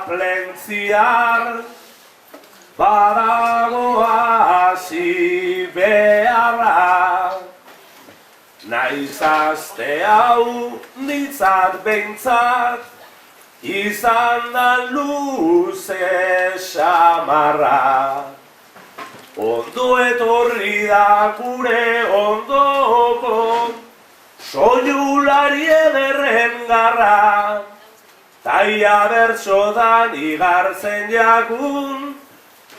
plentziar, badago hasi beharra. Naiz aste hau nitzat behintzat, izan da luze samarra. Ondo etorri da gure ondoko, soilulari ederren garra, taia bertsotan igartzen jakun,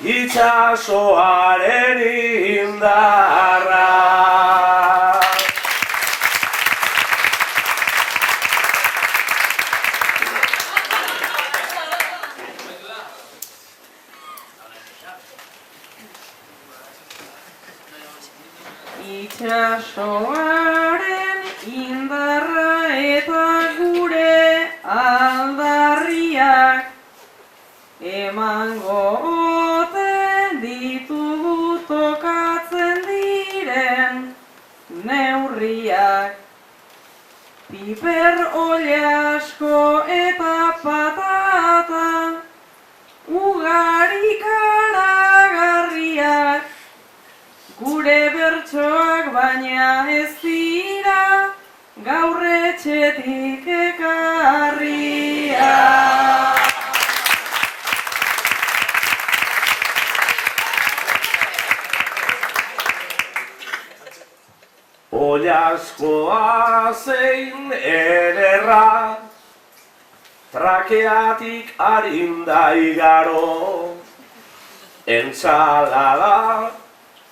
itxasoaren indarra. Itxasoaren indarra eta gure aldarriak emango ote ditugu tokatzen diren neurriak. Piper oliasko eta patata ugari karagarriak, gure bertsoak baina ez dira gaur etxetik ekarriak. Oliaskoa zein ederra, trakeatik arinda igaro, entsalada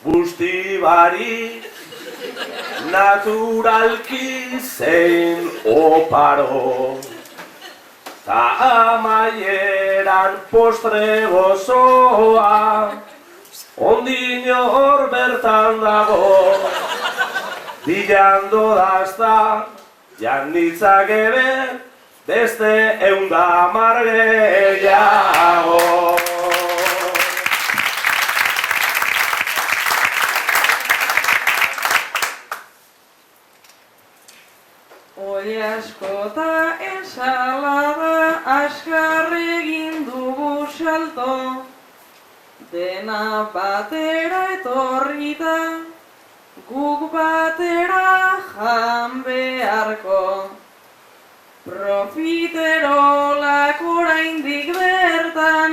guzti barik, naturalki zein oparo. Ta amaieran postre gozoa, ondino hor bertan dago, bilando dazta, janditzake ber, beste 110 gehiago. Oliasko eta ensalada askar egin dugu salto, dena batera etorrita, guk batera jan beharko. Profiterolak oraindik bertan,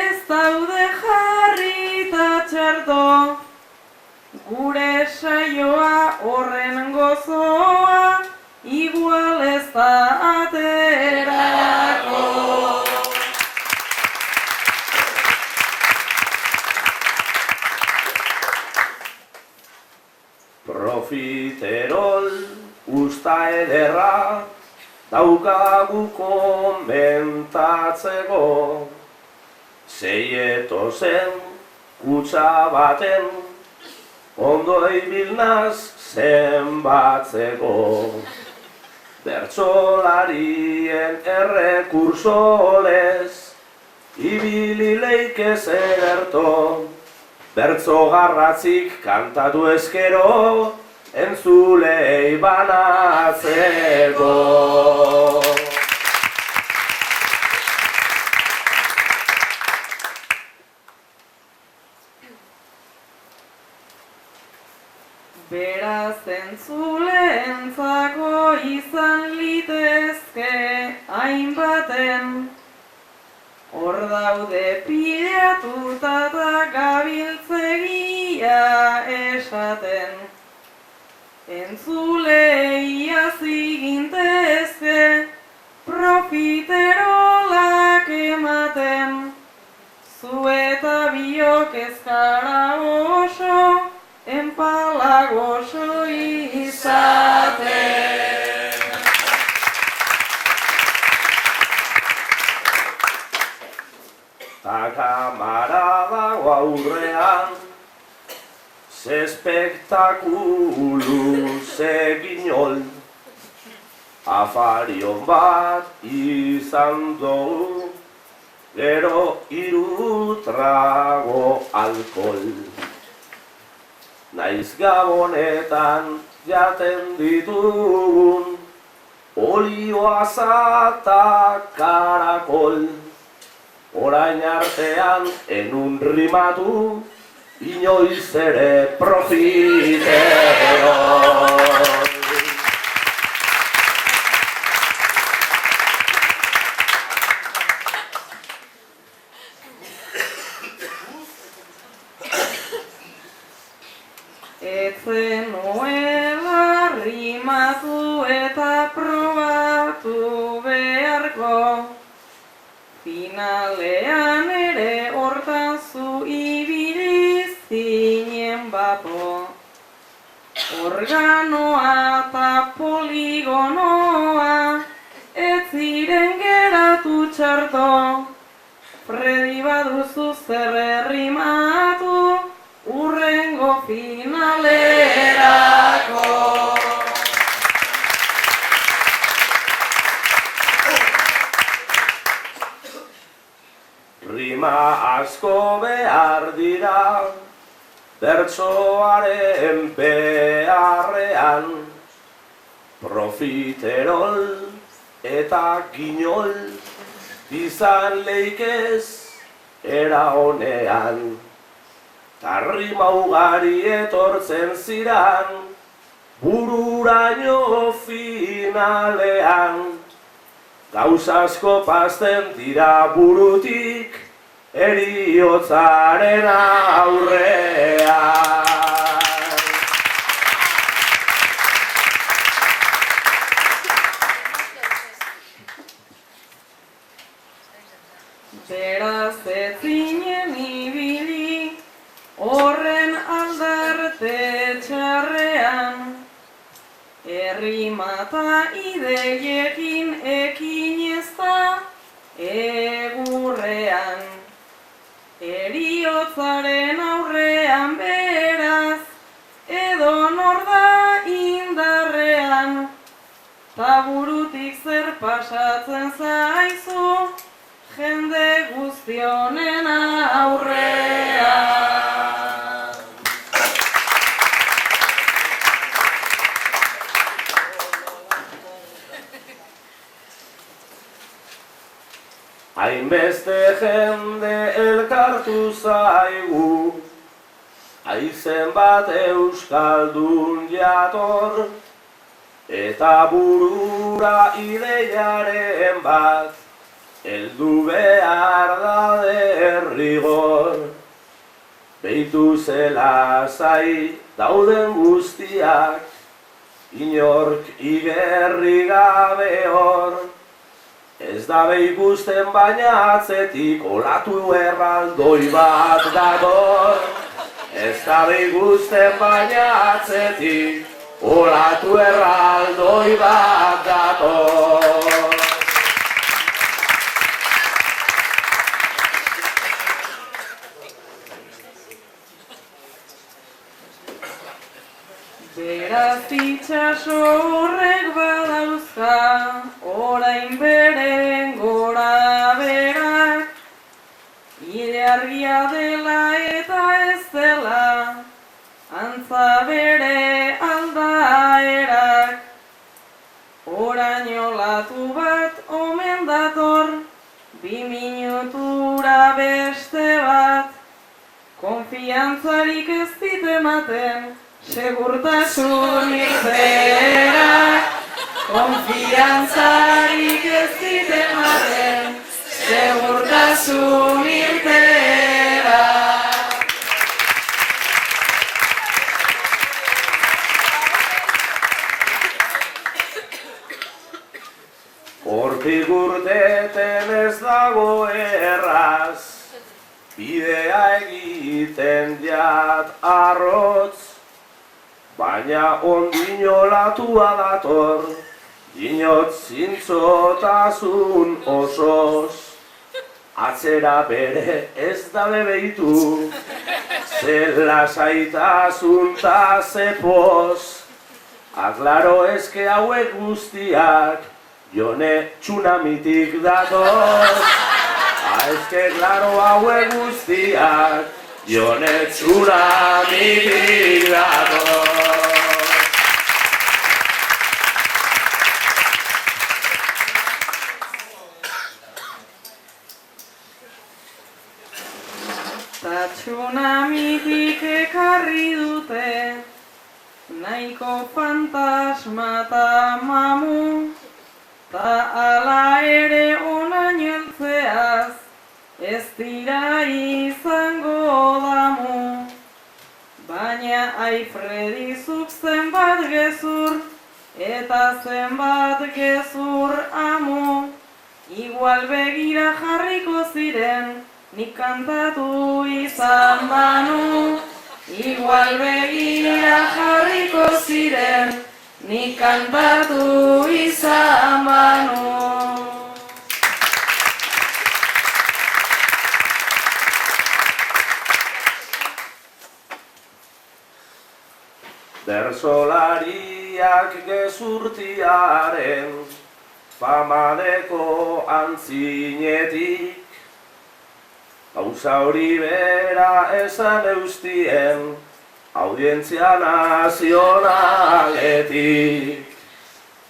ez daude jarrita txarto, gure saioa horren gozoa, igual ez da aterako. Profiterol usta ederra daukagu komentatzeko, zeieto zen kutsa baten ondo ibilnaz zenbatzeko. Bertsolarien errekursolez ibili leike zerto, bertso garratzik kantatu ezkero entzulei banatzeko. Beraz entzuleentzako izan litezke hainbaten, hor daude pilatuta eta gabiltzegia esaten. Entzulei azigintezke profiterolak ematen, zu eta biok ezkara oso empalagoso izaten. Ta kamara dago aurrean, ze espektakulu, ze guiñol, afarion bat izan dugu, gero 3 trago alkohol. Naiz gabonetan jaten ditugun, olioa zata karakol, orain artean enun rimatu, inoiz ere profitero. Etzen nuela rimatu eta probatu beharko, finalean ere hortan zu ibili zinen bapo. Organoa eta poligonoa ez ziren geratu txarto, Fredi baduzu zer errimatu, urrengo finalerako. Rima asko behar dira, bertsoaren beharrean, profiterol eta ginol, izan leikez era honean. Tarrima ugari etortzen ziran, bururaino finalean. Gauza asko pazten dira burutik, heriotzaren aurrean. Beraz ez zinen ibili, horren aldarte txarrean, errimata ideiekin ekin ez da egurrean. Heriotzaren aurrean beraz, edonor da indarrean, ta burutik zer pasatzen zaizu, jende guztionen aurrean. Hainbeste jende elkartu zaigu, haizen bat euskaldun jator, eta burura ideiaren bat, heldu behar da derrigor. Beitu zela zai dauden guztiak, inork igerri gabe hor. Ez dabe ikusten baina atzetik olatu erraldoi bat dator. Ez dabe ikusten baina atzetik olatu erraldoi bat dator. Beraz itxaso horrek badauzka, orain beren gora berak, ilargia dela eta ez dela, antza bere aldaerak. Orain olatu bat omen dator, 2 minutura beste bat, konfiantzarik ez dit ematen, segurtasun irterak. Konfiantzarik ez dit ematen, segurtasun irterak. Hortik urteten ez dago erraz, bidea egiten jat arrotz, baina ondino latua dator, dinot zintzotasun osoz. Atzera bere ez dabe behitu, zela zaitasun ta zepoz. Aklaro eske hauek guztiak, jone tsunamitik datoz. Eske klaro hauek guztiak, jone tsunamitik datoz. Tsunamitik ekarri dute, nahiko fantasma ta mamu, ta ala ere onaino heltzeaz, ez dira izango damu. Baina Fredi zuk zenbat gezur, eta zenbat gezur amu, igual begira jarriko ziren, nik kantatu izan banu. Igual begira jarriko ziren, nik kantatu izan banu. Bertsolariak gezurtiaren famadeko antzinetik, gauza hori bera esan eustien audientzia nazionaletik.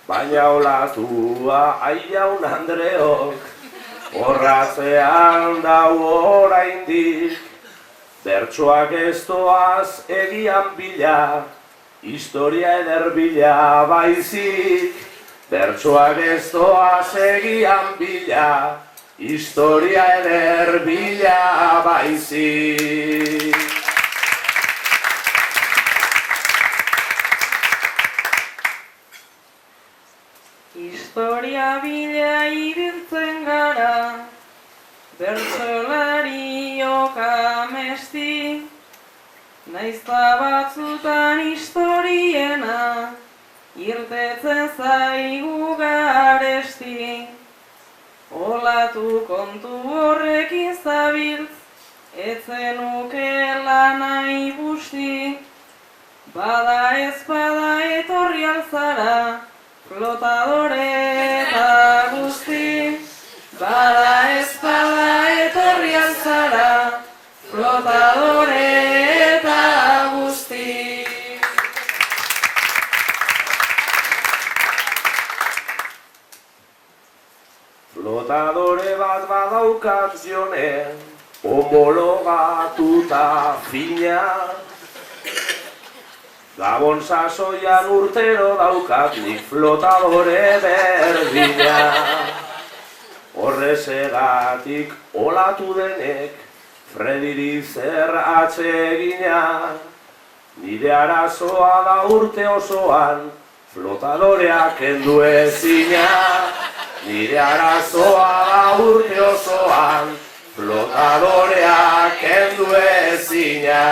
Baina olatua Jaun Andreok horratzean dau oraindik, bertsoak ez doaz egian bila, historia eder bila baizik. Bertsoak ez doaz egian bila, historia eder bila baizik. Historia bila ibiltzen gara, bertsolariok amesti, naizta batzutan historiena, irtetzen zaigu garesti. Olatu kontu horrekin zabiltz, etzenukela nahi busti, bada ez bada etorri alzara, flotadore eta guzti. Bada ez bada etorri alzara, flotadore eta guzti. Flotadore bat badaukat Jone, homologatuta fina. Gabon sasoian urtero daukat nik flotadore berdina. Horrezegatik olatu denek Frediri zer atsegina. Nire arazoa da urte osoan flotadoreak kendu ezina. Nire arazoa da urte osoan flotadoreak kendu ezina.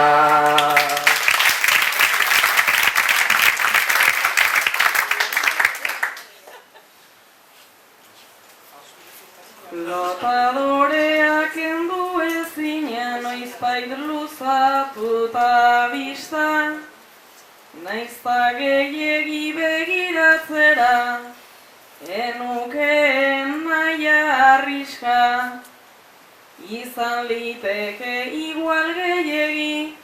Flotadoreak kendu ezina, noizbait luzatuta bista, naizta gehiegi begiratzera, enukeen naia arriska. Izan liteke igual gehiegi,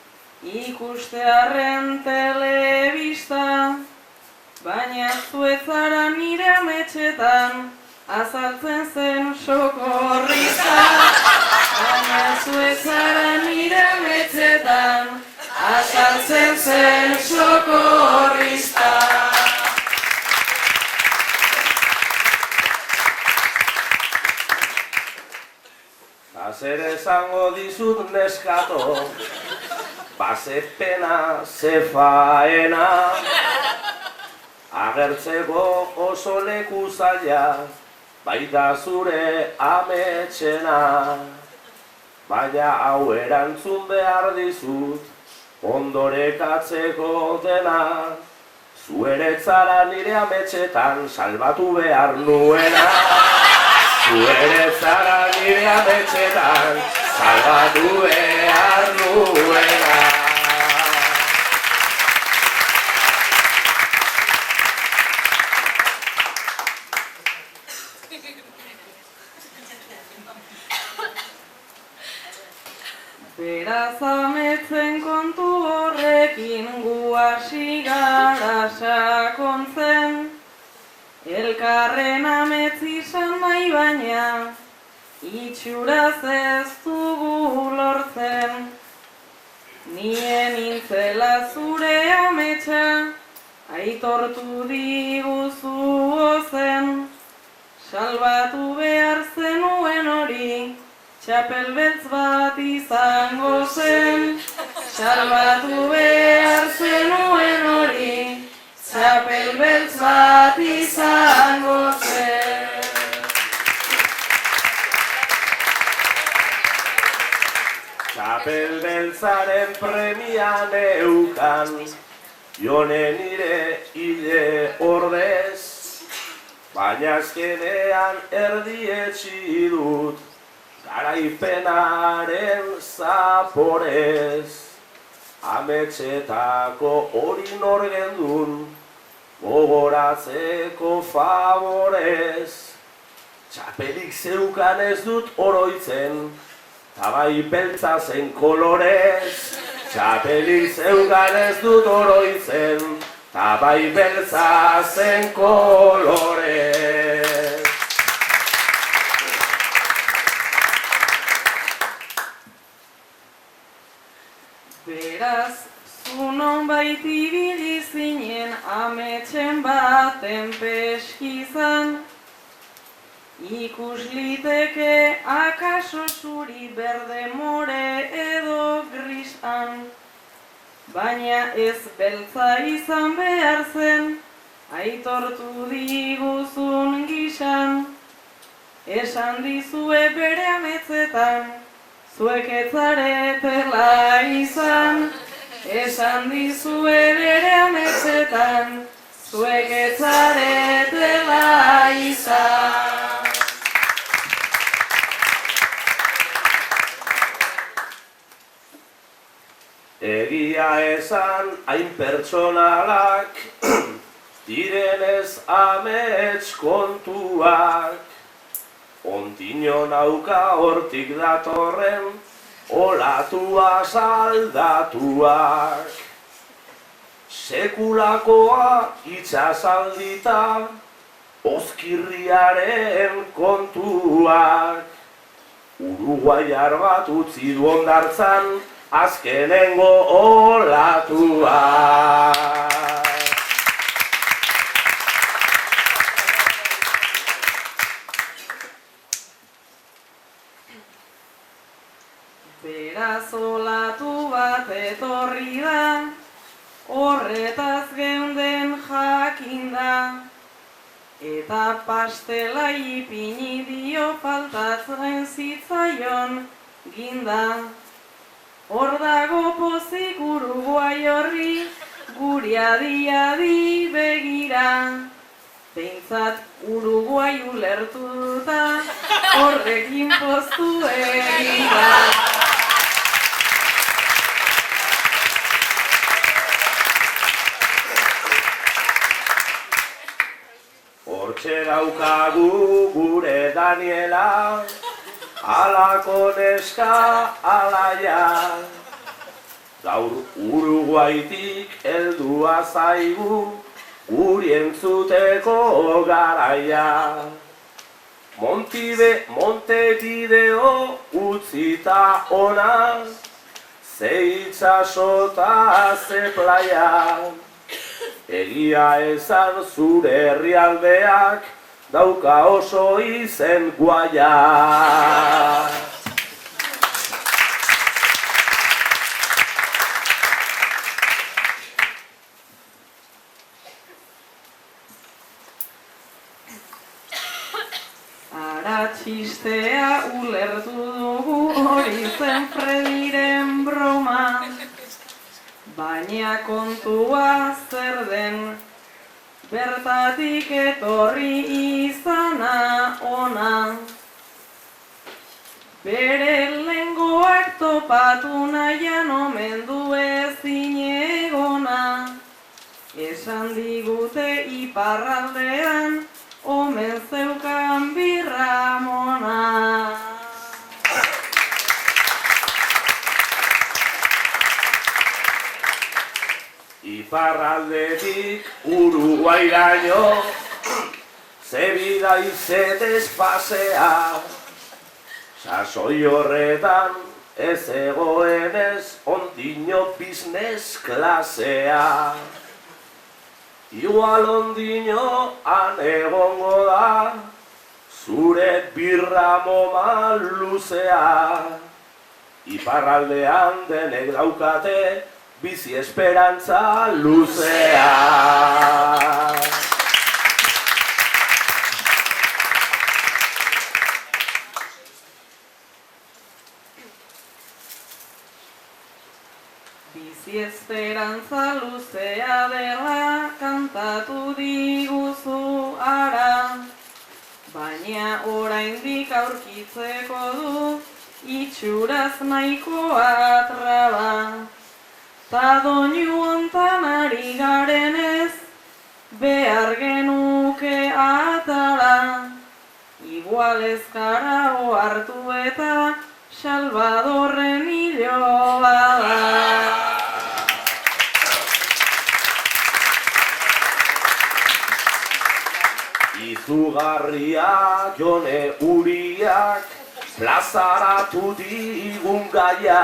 ikustearren telebista, baina zuetzara nire ametxetan, azaltzen zen sokorrista. Baina zuetzara nire ametxetan, azaltzen zen sokorrista. Zer esango dizut neskato, bazepena ze faena, agertzeko oso leku zaila, baita zure ametxena. Baina hau erantzun behar dizut, ondorekatzeko dena, zueretzara nire ametxetan salbatu behar nuena. Zueretzara nire ametxetan salbatu behar nuena. Beraz ametzen kontu horrekin gu hasi gara sakontzen, elkarren ametz izan nahi baina, itxuraz ez dugu lortzen. nien nintzela zure ametsa, aitortu diguzu ozen, salbatu behar zenuen hori, txapel beltz bat izango zen. Salbatu behar zenuen hori, txapel beltz bat izango zen. Txapel beltzaren premian eukan, Jone nire hile ordez, baina azkenean erdietsi dut, garaipenaren zaporez. Ametxetako hori nor gendun, gogoratzeko favorez. Txapelik zeukan ez dut oroitzen, tabai beltza zen kolorez. Txapelik zeukan ez dut oroitzen, tabai beltza zen kolorez. Beraz, zu nonbait ibili zinen ametsen baten peskizan, ikus liteke akaso zuri berde more edo grisan, baina ez beltza izan behar zen, aitortu diguzun gisan, esan dizue bere ametsetan, zuek ez zaretela izan, esan dizue bere ametsetan, zuek ez zaretela izan. Egia esan hain pertsonalak, direnez amets kontuak, ondino nauka hortik datorren, olatua saldatuak. Sekulakoa itxasaldita, ozkirriaren kontuak. Uruguaiar bat utzi du hondartzan, azkenengo olatuak. Beraz olatu bat etorri da, horretaz geunden jakinda, eta pastela ipini dio faltatzen zitzaion ginda. Hor dago pozik Uruguai horri, guri adi begira. Behintzat Uruguai ulertu duta, horrekin poztu egira. Hortxe daukagu gure Daniela, alako neska alaia. Gaur Uruguaitik heldua zaigu, guri entzuteko garaia. Montevideo utzita ona, ze itxasota ze playa. Egia esan zure herrialdeak dauka oso izen guaia. Ara txistea ulertu dugu hori zen Frediren broma, baina kontua zer den, bertatik etorri izana ona. Bere lengoak topatu nahian omen du ezin egona, esan digute iparraldean omen zeukan birra mona. Iparraldetik Uruguairaino, ze bidai ze despasea. Sasoi horretan ez egoenez ondino business klasea. Igual ondino han egongo da, zure birra moma luzea. Iparraldean denek daukate, bizi esperantza luzea. Bizi esperantza luzea dela kantatu diguzu ara, baina oraindik aurkitzeko du itxuraz nahikoa traba. Ta doinu hontan ari garenez behar genuke atara, igual ez gara ohartu eta Salvadorren iloba da. Izugarriak Jone Uriak plazaratu digun gaia.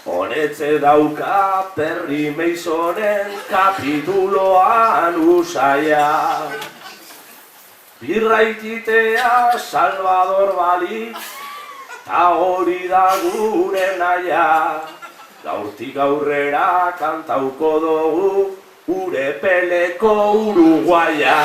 Honetze dauka Perry Masonen kapituloan usaia. Birraititea Salvador balitz, ta hori da gure naia. Gaurtik aurrera kantauko dugu gure peleko Uruguaia.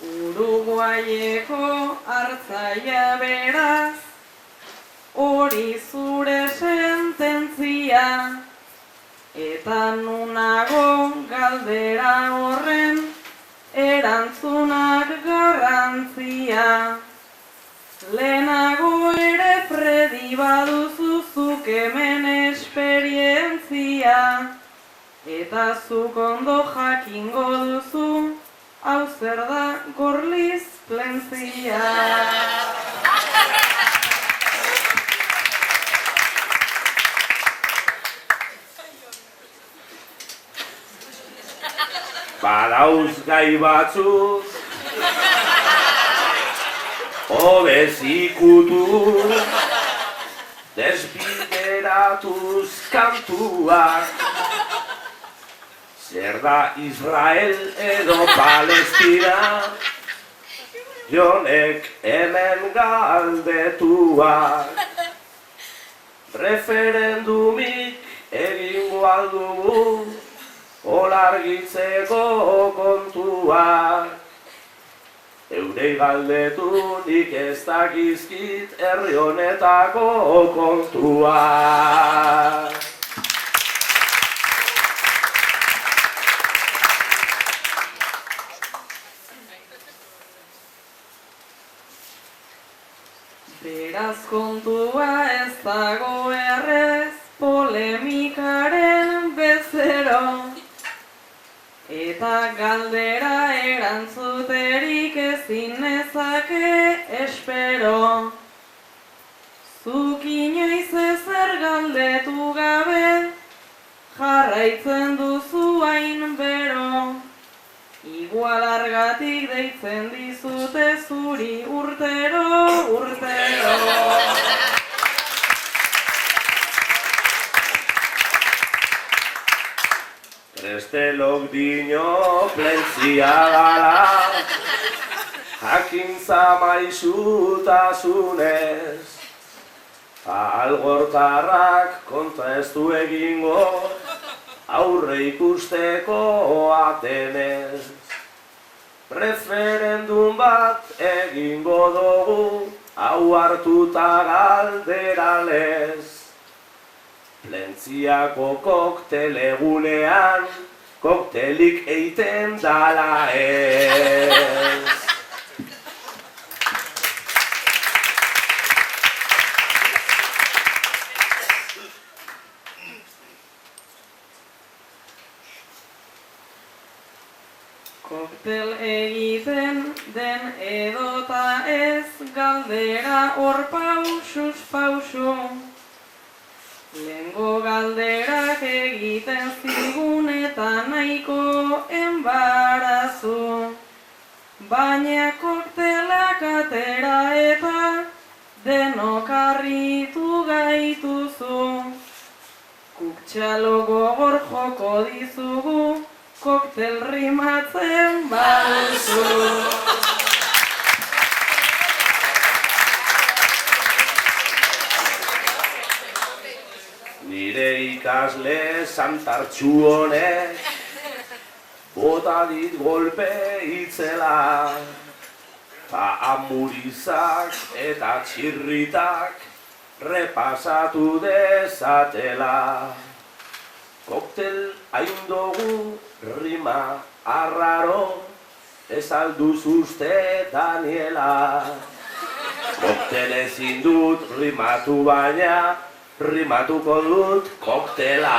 Uruguaieko hartzaia beraz, hori zure sententzia, eta nunago galdera horren erantzunak garrantzia. Lehenago ere Fredi baduzu zuk hemen esperientzia, eta zuk ondo jakingo duzu, hau zer da gorliz plentzia. Badauz gai batzuk, obezikutu, desbideratuz kantuak. Zer da Israel edo Palestina, Jonek hemen galdetuak. Referendumik egingo aldugu, olargitzeko kontuak. Eurei galdetu nik ez dakizkit herri honetako kontuak. Beraz kontua ez dago errez polemikaren bezero, eta galdera erantzuterik ezin nezake espero. Zuk inoiz ezer galdetu gabe, jarraitzen duzu hain bero. Igual argatik deitzen dizute zuri urtero, urtero. Krestelok dino plentzia gala, jakintza maisutasunez. Algortarrak kontra ez du egingo, aurre ikusteko atenez. Referendum bat egingo dugu, hau hartuta galderalez. Plentziako koktelegunean, koktelik eiten dala ez. Koktel egiten den edota ez, galdera hor pausuz pausu. Lehengo galderak egiten zigun eta nahiko enbarazu. Baina koktelak atera eta denok harritu gaituzu. Kuktxalo gogor joko dizugu, koktel rimatzen baduzu. Nire ikasle santartxu honek bota dit golpe itzela, ta amurizak eta txirritak repasatu dezatela. Koktel aindogu rima arraro, ez alduz uste Daniela. Koktel ezin dut rimatu baina, rimatuko dut koktela.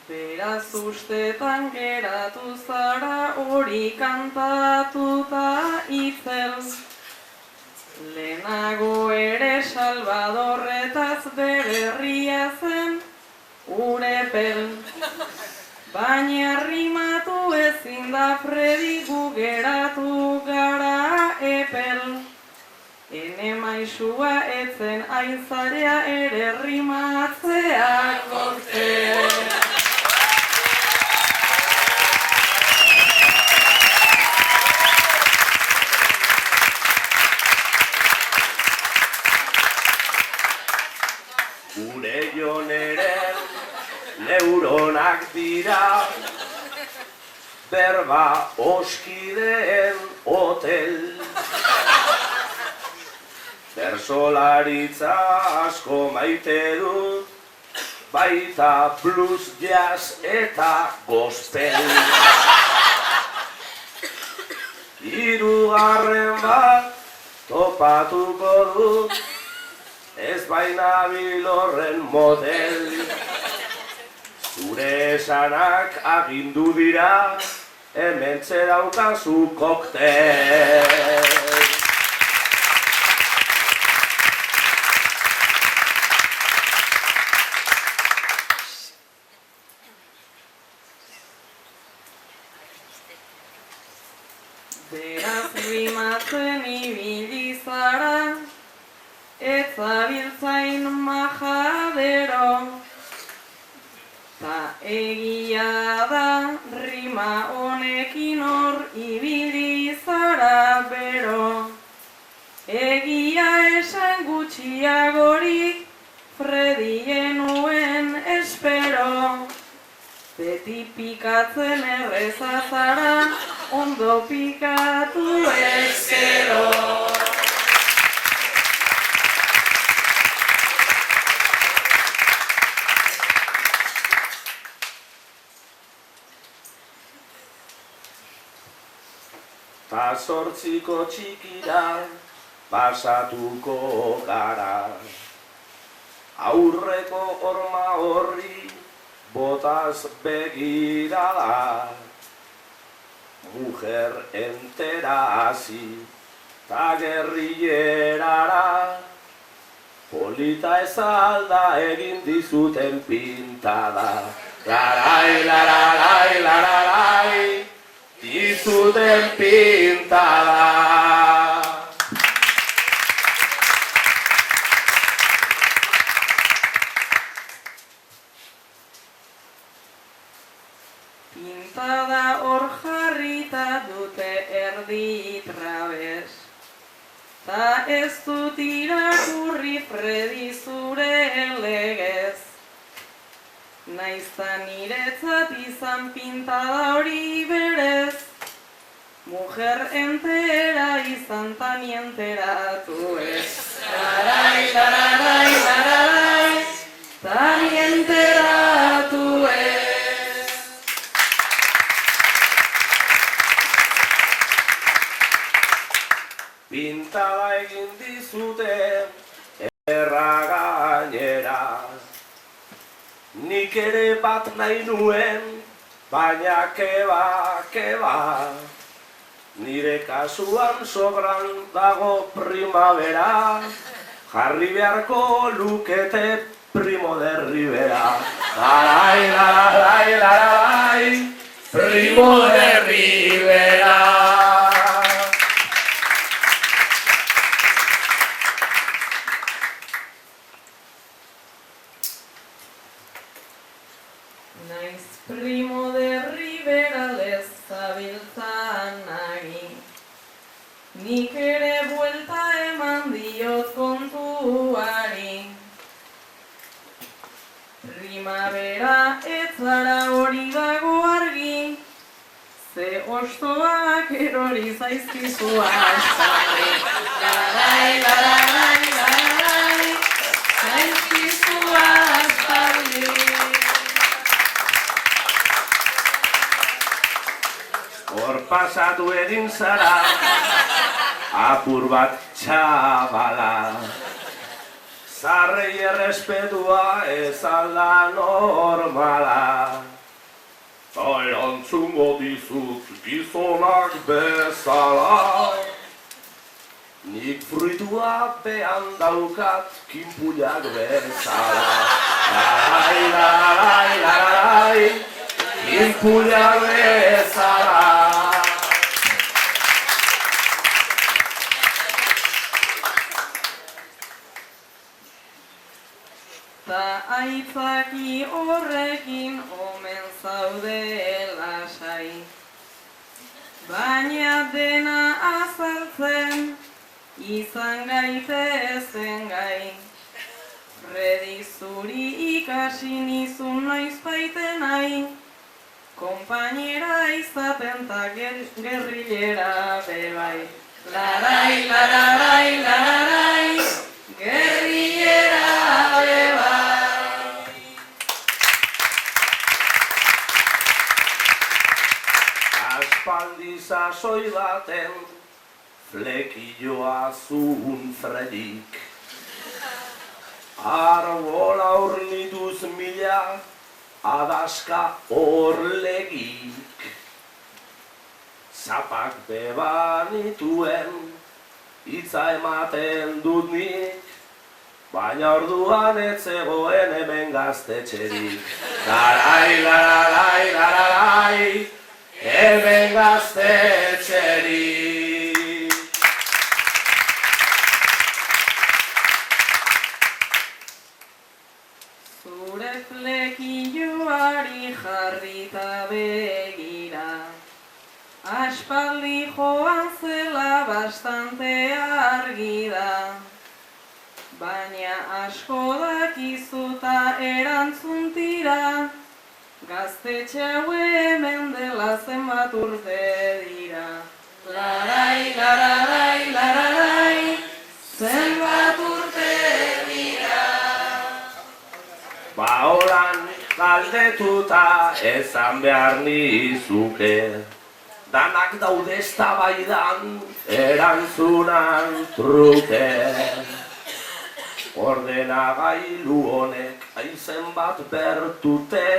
Beraz ustetan geratu zara hori kantatuta itzel. Lehenago ere Salvadorretaz bere herria zen Urepel. Baina rimatu ezin da Fredi, gu geratu gara epel. Ene maisua etzen aintzarea ere rimatzeak koktel. Gure joneren neuronak dira, berba oskideen hotel. Bersolaritza asko maite dut, baita blues, jazz eta gospel. Hirugarren bat topatuko dut, ez baina bilorren model. Zure esanak agindu dira, hementxe daukazu koktel. Beraz rimatzen ibili zara, ez zabiltzain majadero. Ta egia da rima honekin hor ibili zara bero. Egia esan gutxiagorik Fredien nuen espero. Beti pikatzen erreza zara, ondo pikatu ezkero. Ta zortziko txikira pasatuko gara. Aurreko horma horri botaz begirada. Mujer entera hasi ta gerrillerara. Polita ez alda egin dizuten pintada. Larai, lararai, lararai, dizuten pintada. Pintada hor jarrita dute erdi trabes. Ta ez dut irakurri Fredi zure legez. Naizta niretzat izan pintada hori berez. Mujer entera izan tan enteratu ez. Larai, lararai, lararai, tan enteratu ez. egin dizute erra gainera. Nik ere bat nahi nuen, baina keba, nire kasuan sobran dago primavera, jarri beharko lukete Primo de Rivera. Larai, larai, larai, Primo de Rivera. Naiz Primo de Rivera lezabiltzan ari, nik ere buelta eman diot kontuari. Primavera ez zara hori dago argi, ze ostoak erori zaizkizu astarri. Larai, larai, larai, zaizkizu astarri. Hor pasatu egin zara, apur bat txabala. Zarrei errespetua ez alda normala. Erantzungo dizut gizonak bezala. Nik fruitua behan daukat kinpullak bezala. Larai, larai, larai, kinpullak bezala. Ta aitzaki horrekin omen zaude lasai, baina dena azaltzen izan gaitezen gai. Fredi zuri ikasi nizun noizbaiten nahi, konpainera izaten ta gerrilera bebai. Larai, larai, larai, gerrilera bebai. Aspaldi sasoi baten flekilloa zuen Fredik. Arbola hornituz mila, adaska horlegik. Zapak bebanituen, hitza ematen dut nik, baina orduan ez zegoen hemen gaztetxerik. Larai, larai, larai, hemen gaztetxerik. Zure flekilloari jarrita begira, aspaldi joan zela bastante argi da, baina asko dakizuta erantzun tira, gaztetxe hau hemen dela zenbat urte dira. Larai, larai, larai, zenbat urte dira. Ba holan galdetuta esan behar nizuke, danak daude eztabaidan erantzunan truke. Ordenagailu honek aizen bat bertute,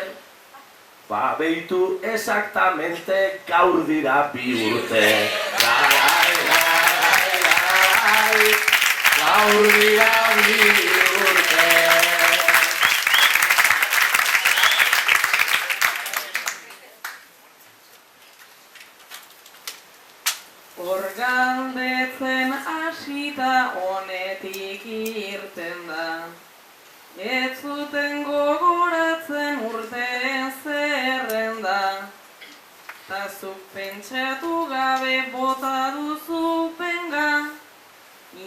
ba beitu exactamente gaur dira 2 urte. Larai, larai, larai, gaur dira 2 urte. Organdetzen hasita honetik irten da, ez zuten gogoratzen urteen zerrenda, ta zuk pentsatu gabe bota duzu penga,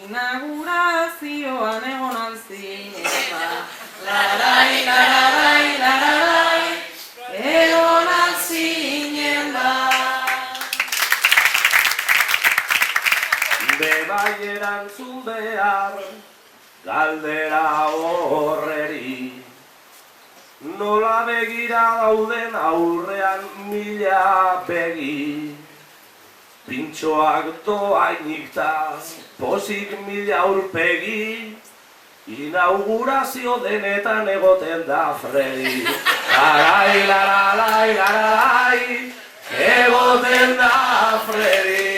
inaugurazioan egon alzineza. Larai, larai, larai, egon alzinen da. Bebai erantzun behar, galdera horreri, nola begira dauden aurrean 1000 begi. pintxoak doainik ta, pozik mila aurpegi, inaugurazio denetan egoten da Fredi. Larai, larai, larai, egoten da Fredi.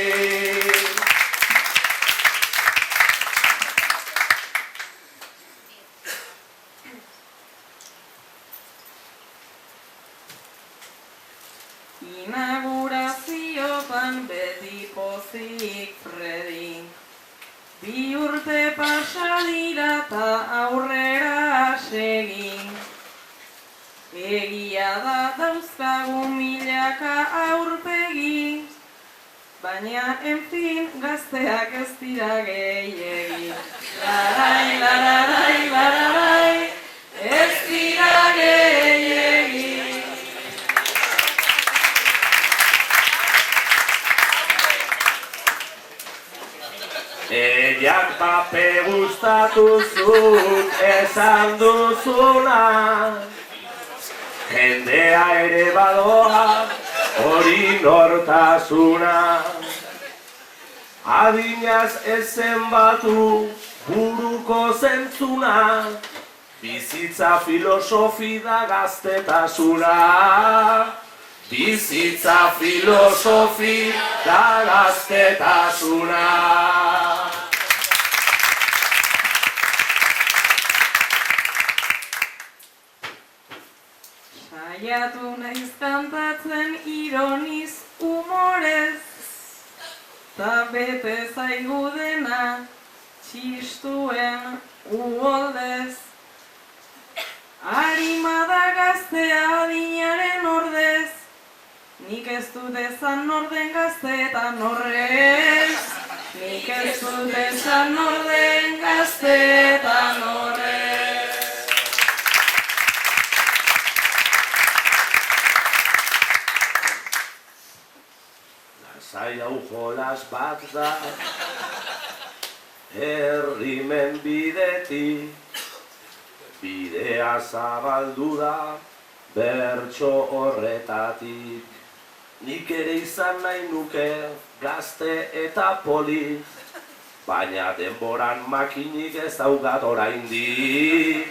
Inauguraziotan beti pozik Fredi. Bi urte pasa dira ta aurrera segi. Egia da dauzkagu milaka aurpegi, baina, enfin, gazteak ez dira gehiegi. Larai, larai, larai, ez dira gehiegi. Eiak pape gustatu zut esan duzuna, jendea ere badoa hori nortasuna. Adinaz ezen batu buruko zentzuna, bizitza filosofi da gaztetasuna. Bizitza filosofi da gaztetasuna. Saiatu naiz kantatzen ironiz humorez, ta bete zaigu dena txistuen uholdez. Arima da gaztea adinaren ordez, nik ez dut ezan norden gaztetan horrez. Nik ez dut ezan norden gaztetan horrez. Lasai hau jolas bat da, herrimen bidetik, bidea zabaldu da, bertso horretatik. Nik ere izan nahi nuke gazte eta polit, baina denboran makinik ez daukat oraindik.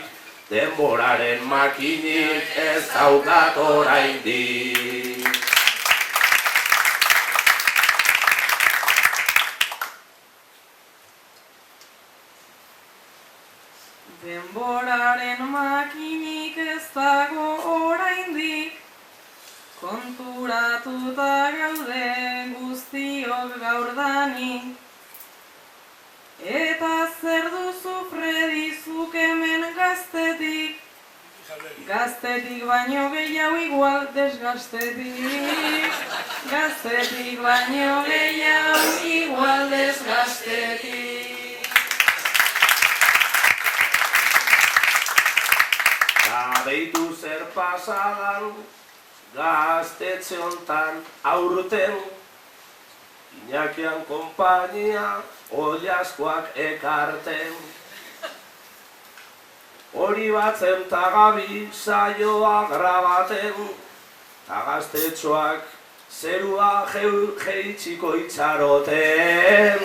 Denboraren makinik ez daukat oraindik. Denboraren makinik ez dago oraindik, konturatuta gaude guztiok gaurdanik. Eta zer duzu Fredi zuk hemen gaztetik? Gaztetik baino gehiago igual desgaztetik. Gaztetik baino gehiago igual desgaztetik. Beitu zer pasadan, gaztetxe hontan aurten, Iñakian konpainia, oilaskoak ekarten. Hori batzen tagabi saioa grabaten, ta gaztetxoak zerua jeitsiko itxaroten.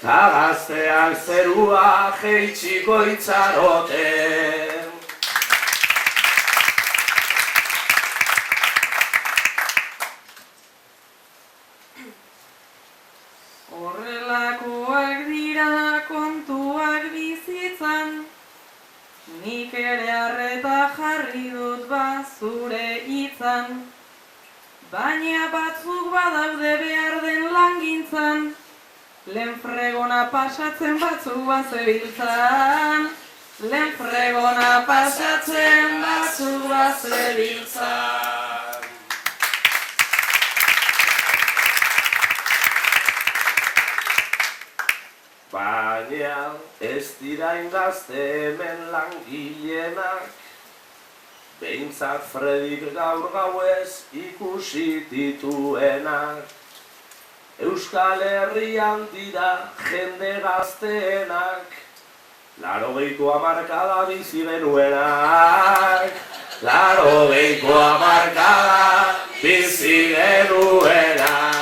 Ta gazteak zerua jeitsiko itxaroten. Horrelakoak dira kontuak bizitzan, nik ere arreta jarri dut zure hitzan. Baina batzuk badaude behar den langintzan, lehen fregona pasatzen batzuk bazebiltzan. Lehen fregona pasatzen batzuk bazebiltzan. Baina ez dirain gazte hemen langileenak, behintzat Fredik gaur gauez ikusi dituenak. Euskal Herrian dira jende gazteenak, 80ko hamarkada bizi genuenak. 80ko hamarkada bizi genuenak.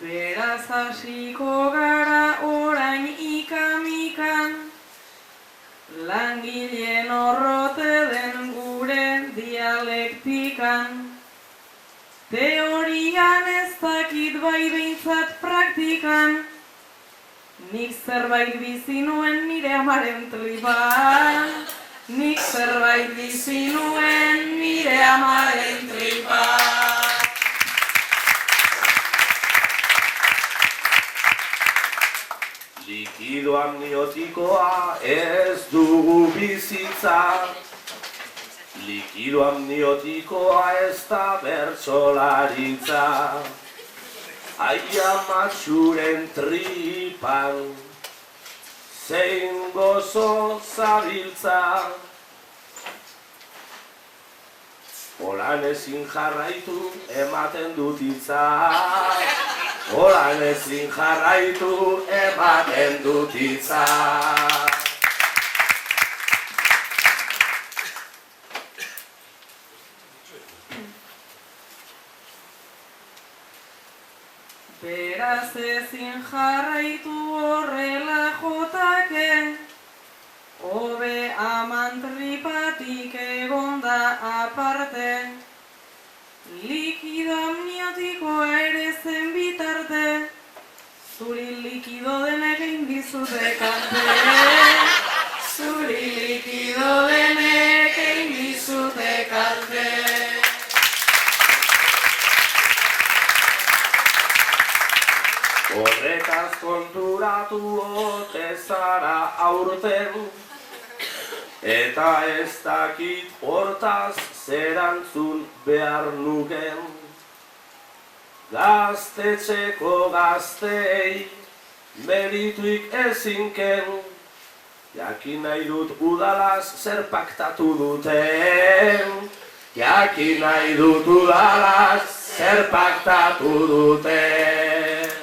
Beraz hasiko gara orain ikamikan, langileen orrote den gure dialektikan. Teorian ez dakit bai behintzat praktikan, nik zerbait bizi nuen nire amaren tripan. Nik zerbait bizi nuen nire amaren tripan. Likido amniotikoa ez dugu bizitza, likido amniotikoa ez da bertsolaritza. Aia matxuren tripan, zein gozo zabiltza. Holan ezin jarraitu ematen dut hitza. Holan ezin jarraitu ematen dut hitza. Beraz ezin jarraitu horrela jotake, hobe aman tripatik egonda aparte. Likido amniotikoa ere zen bitarte, zuri likido denek egin dizute kalte. Zuri likido denek egin dizute kalte. Horretaz konturatu ote zara aurten, eta ez dakit hortaz zerantzun behar nuken. Gaztetxeko gaztei merituik ezinken, jakin nahi dut udalaz zer paktatu duten. Jakin nahi dut udalaz zer paktatu duten.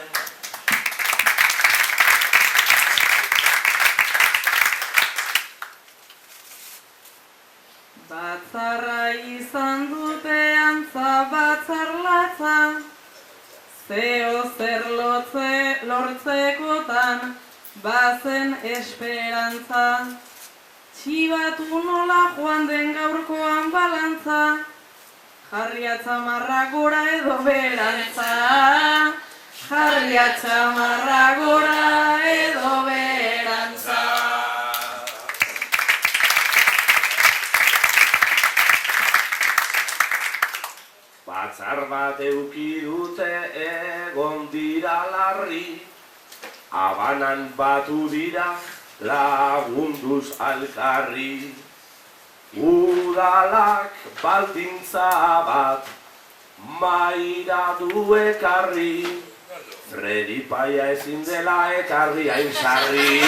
Batzarra izan dute antza batzar latza, zeo zer lortzekotan bazen esperantza. Txibatu nola joan den gaurkoan balantza, jarri atzamarra gora edo berantza. Jarri atzamarra gora edo berantza. Batzar bat euki dute egon dira larri, Habanan batu dira lagunduz alkarri. Udalak baldintza bat maira du ekarri, Fredi Paia ezin dela ekarri hain sarri.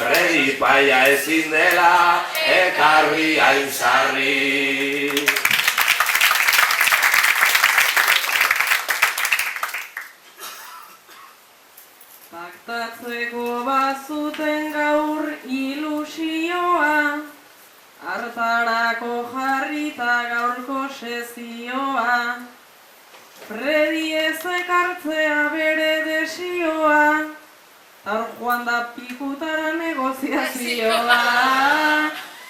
Fredi Paia ezin dela ekarri hain sarri. Paktatzeko bazuten gaur ilusioa, hartarako jarrita gaurko sesioa. Fredi ez ekartzea bere desioa, taur joan da pikutara negoziazioa.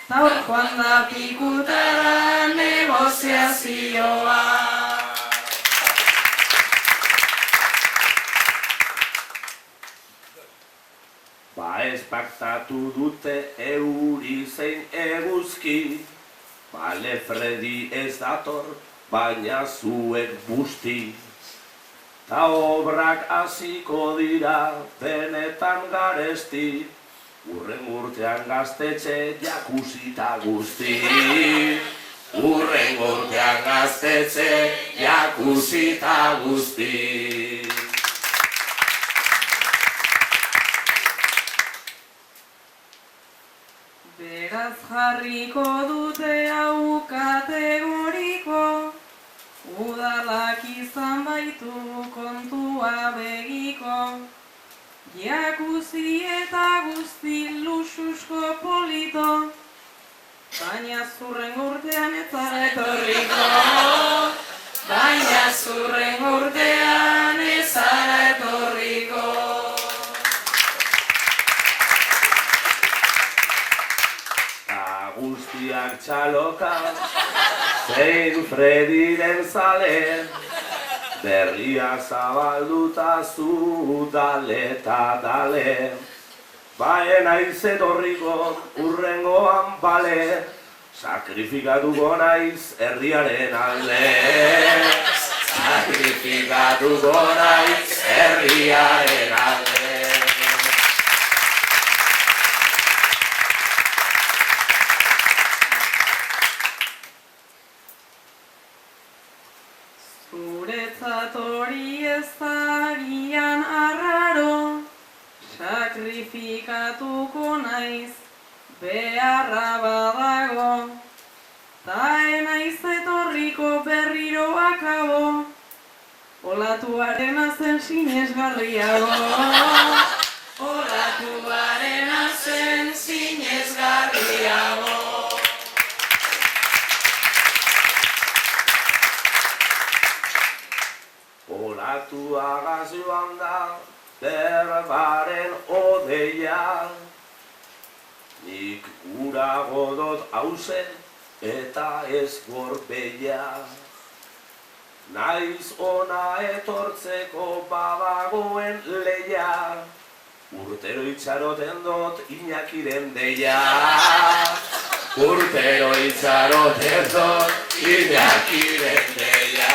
Taur joan da pikutara negoziazioa. Ez paktatu dute euri zein eguzki, bale Fredi ez dator, baina zuek busti. Ta obrak hasiko dira benetan garesti, urren urtean gaztetxe jakusita guzti. Urren urtean gaztetxe jakusita guzti. Beraz jarriko dute hau kategoriko, udalak izan baitu kontua begiko. Jakuzi eta guzti luxusko polito, baina zurren urtean ez zara etorriko. baina zurren urtean ez zara etorriko. Guztiak txaloka, zein Frediren zale, berria zabalduta zu dale eta dale. Baen naiz etorriko urrengoan bale, sakrifikatuko naiz herriaren alde. Sakrifikatuko naiz herriaren alde. Zuretzat hori ez agian arraro, sakrifikatuko naiz beharra badago, ta enaiz etorriko berriro akabo, olatuaren azen sinesgarriago. Olatuaren azen sinesgarriago. Olatuagaz joan da berbaren odeia, nik gura godot hauze eta ez gorbeia. Naiz ona etortzeko badagoen leia, urtero itxaroten dut Iñakiren deia. Urtero itxaroten dut Iñakiren deia.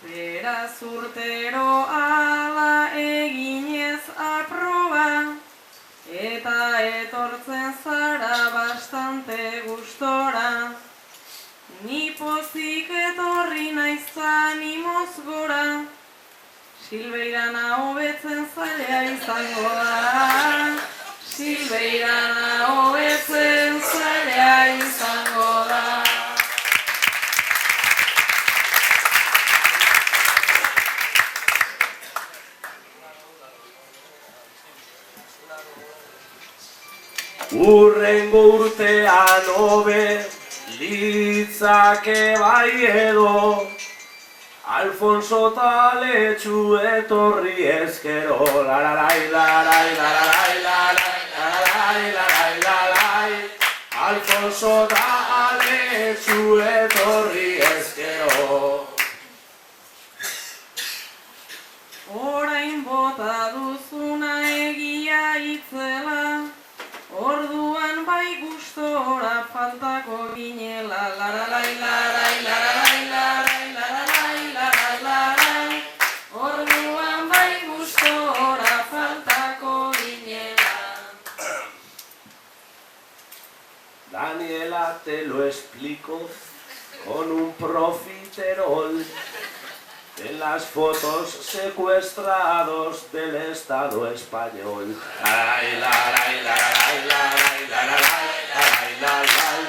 Beraz urtero ala eginez aproba, eta etortzen zara bastante gustora. Ni pozik etorri naizan imoz gora, Silbeirana hobetzen zalea izango da. Silbeirana hobetzen zalea izango da. Urrengo urtean hobe litzake bai edo, Alfonso taletxu etorri ezkero. Lararai, larai, lararai, larai, lararai, larai, larai. Alfonso taletxu etorri ezkero. Orain bota duzuna egia itzela, orduan bai gustora faltako ginela. Lararai, larai, lararai, larai, lararai, larai, larai. Orduan bai gustora faltako ginela. Daniela, te lo explico con un profiterol de las fotos secuestrados del Estado español. Larai, larai, larai, larai, larai, larai, larai.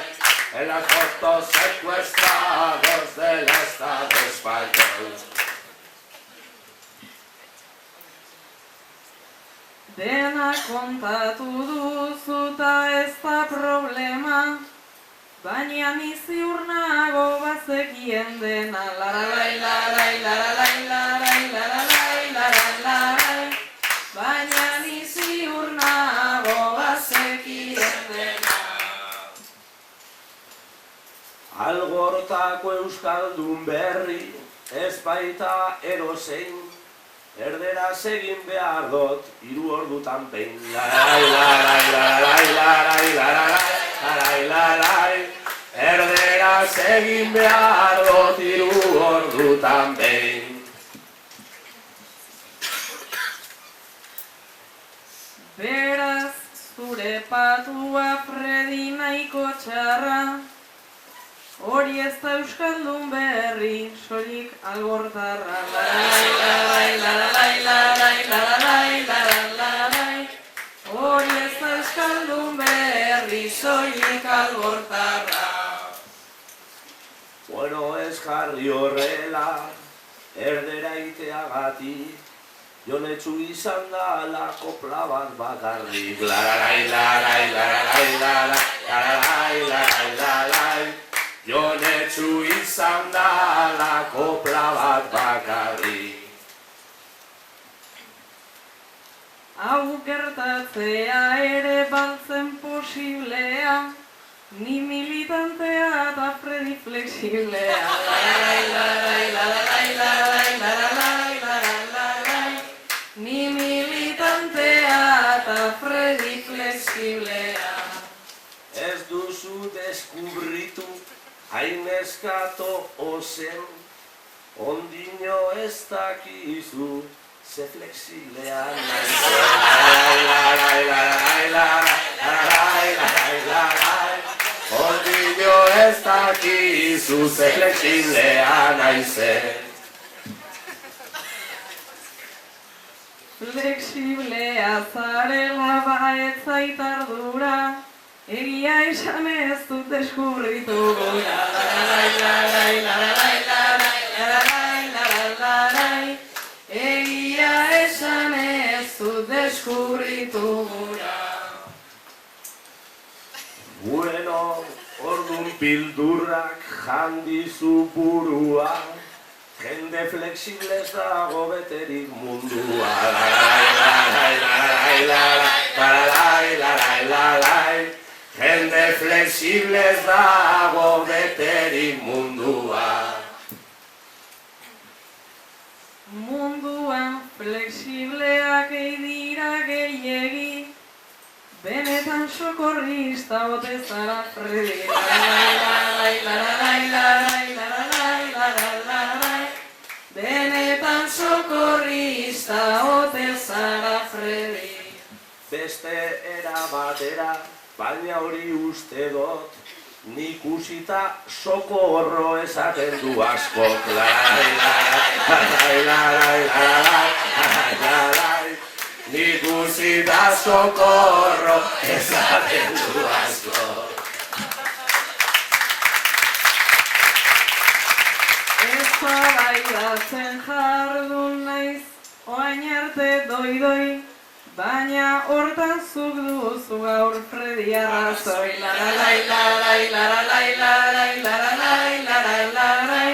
En las fotos secuestrados del Estado español. Dena kontatu duzu ta ez da problema, baina ni ziur nago bazekien dena. Lararai, larai, lararai, larai, lararai, larai, larai. Baina ni ziur nago bazekien dena. Algortako euskaldun berri ez baita erozein, erderaz egin behar dut 3 ordutan behin. Larai, larai, larai, larai, larai, larai, larai. Erderaz egin behar dut 3 ordutan behin. Beraz, zure patua Fredi nahiko txarra, hori ez da euskaldun berri, soilik algortarra. Larai, larai, larai, larai, larai, larai, larai. Hori ez da euskaldun berri, soilik algortarra. Bueno, ez jarri horrela, erdera iteagatik, Jonetsu izan da la kopla bat bakarrik. Lararai, larai, lararai, larai, lararai, larai, larai. Jonetsu izan da la kopla bat bakarrik. Hau gertatzea ere baltzen posiblea, ni militantea eta Fredi flexiblea. Larai, larai, larai, larai, larai, larai, ni militantea eta Fredi flexiblea. Ez duzu deskubritu, hain eskato ozen, ondino ez dakizu, ze flexiblea naizen. Larai, larai, larai, larai, larai, ondino ez dakizu, ze flexiblea naizen. Flexiblea zarela baet zait ardura, egia esan ez dut deskubritu gura. Larai, larai, larai, larai, larai, larai, larai, egia esan ez dut deskubritu gura. Bueno, ordun pildurrak jandizu burua, jende flexiblez dago beterik mundua. Larai, larai, larai, larai, larai, larai, larai, jende flexiblez dago beterik mundua. Munduan flexibleak dira gehiegi, benetan sokorrista ote zara Fredi. Larai, larai, larai, larai, larai, larai, larai, benetan sokorrista ote zara Fredi. Beste era batera, baina hori uste dut, nik usita sokorro esaten du askok. Larai, larai, larai, larai, larai, larai, nik usita sokorro esaten du askok. Eztabaidatzen jardun naiz, oain arte doi-doi, baina hortan zuk duzu gaur Fredi arrazoi. Larai, larai, larai, larai, larai, larai, larai,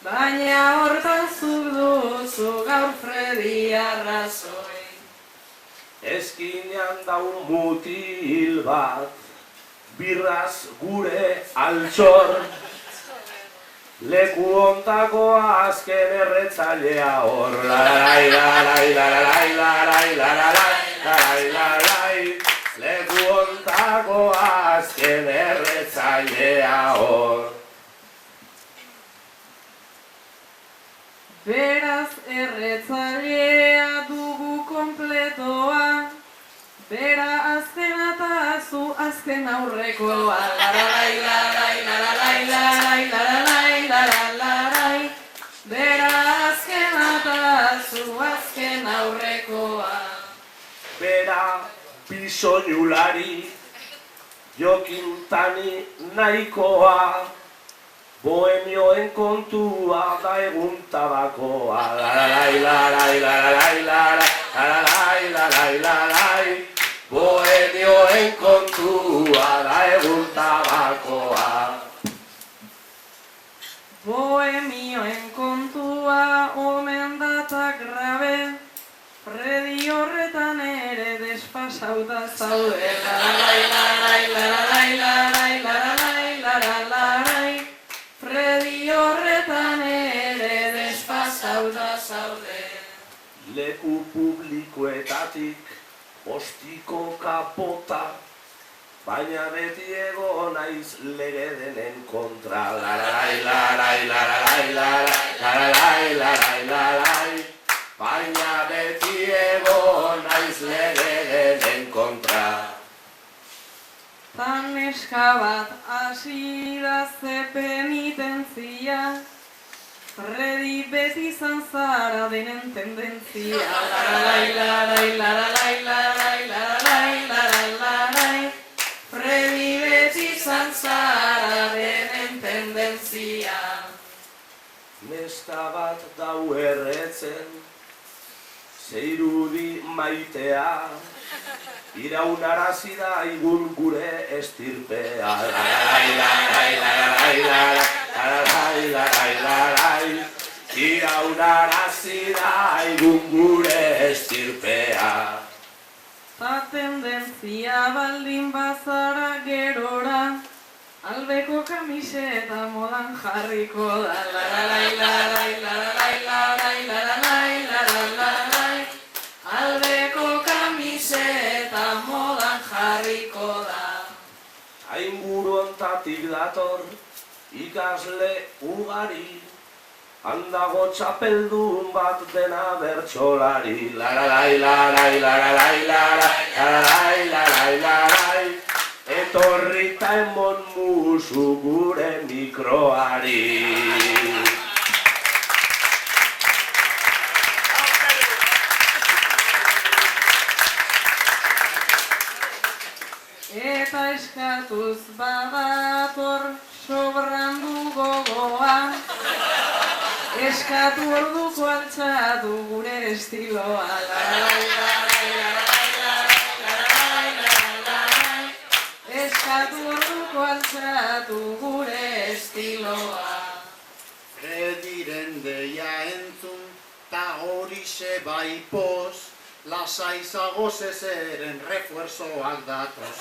baina hortan zuk duzu gaur Fredi arrazoi. Eskinean daun mutil bat, birraz gure altxor, leku ontako azken erretzailea hor. Larai, larai, larai, larai, larai, larai, larai, leku ontako azken erretzailea hor. Beraz erretzailea dugu kompletoa, bera azkena eta zu azken aurrekoa. Larai, larai, larai, larai, larai, larai, larai, bera azkena eta zu azken aurrekoa. Bera bisoinulari, jokintani nahikoa, bohemioen kontua da egun tabakoa. Larai, larai, larai, larai, larai, larai, larai, bohemioen kontua da egun tabakoa. Bohemioen kontua omen data grabe, Fredi horretan ere desfasauta zaude. Larai, larai, larai, larai, larai, larai, larai, Fredi horretan ere desfasauta zaude. Leku publikoetatik ostiko kapota, baina beti ego naiz lege denen kontra. Larai, larai, larai, larai, larai, larai, larai, baina beti ego naiz lege denen kontra. Tan neska bat hasi da ze penitentzia, Fredi beti izan zara denen tendentzia. Larai, larai, larai, larai, larai, larai, larai, Fredi beti izan zara denen tendentzia. Neska bat dau erretzen, zeirudi maitea, iraunarazi da igun gure estirpea. Iraunarazi da igun gure estirpea. Ta tendentzia baldin bazara gerora, albeko kamiseta modan jarriko da. Albeko kamiseta modan jarriko da. Ainguru ontatik dator ikasle ugari, handago txapeldun bat dena bertsolari. Larai, etorrita emon musu gure mikroari. Eta eskatuz badator sobrandu gogoa, eskatu orduko altxatu gure estiloa. Eskatu orduko altxatu gure estiloa. Frediren deia entzun, ta horixe bai poz, lasai zagoz ezeren refuerzoak datoz.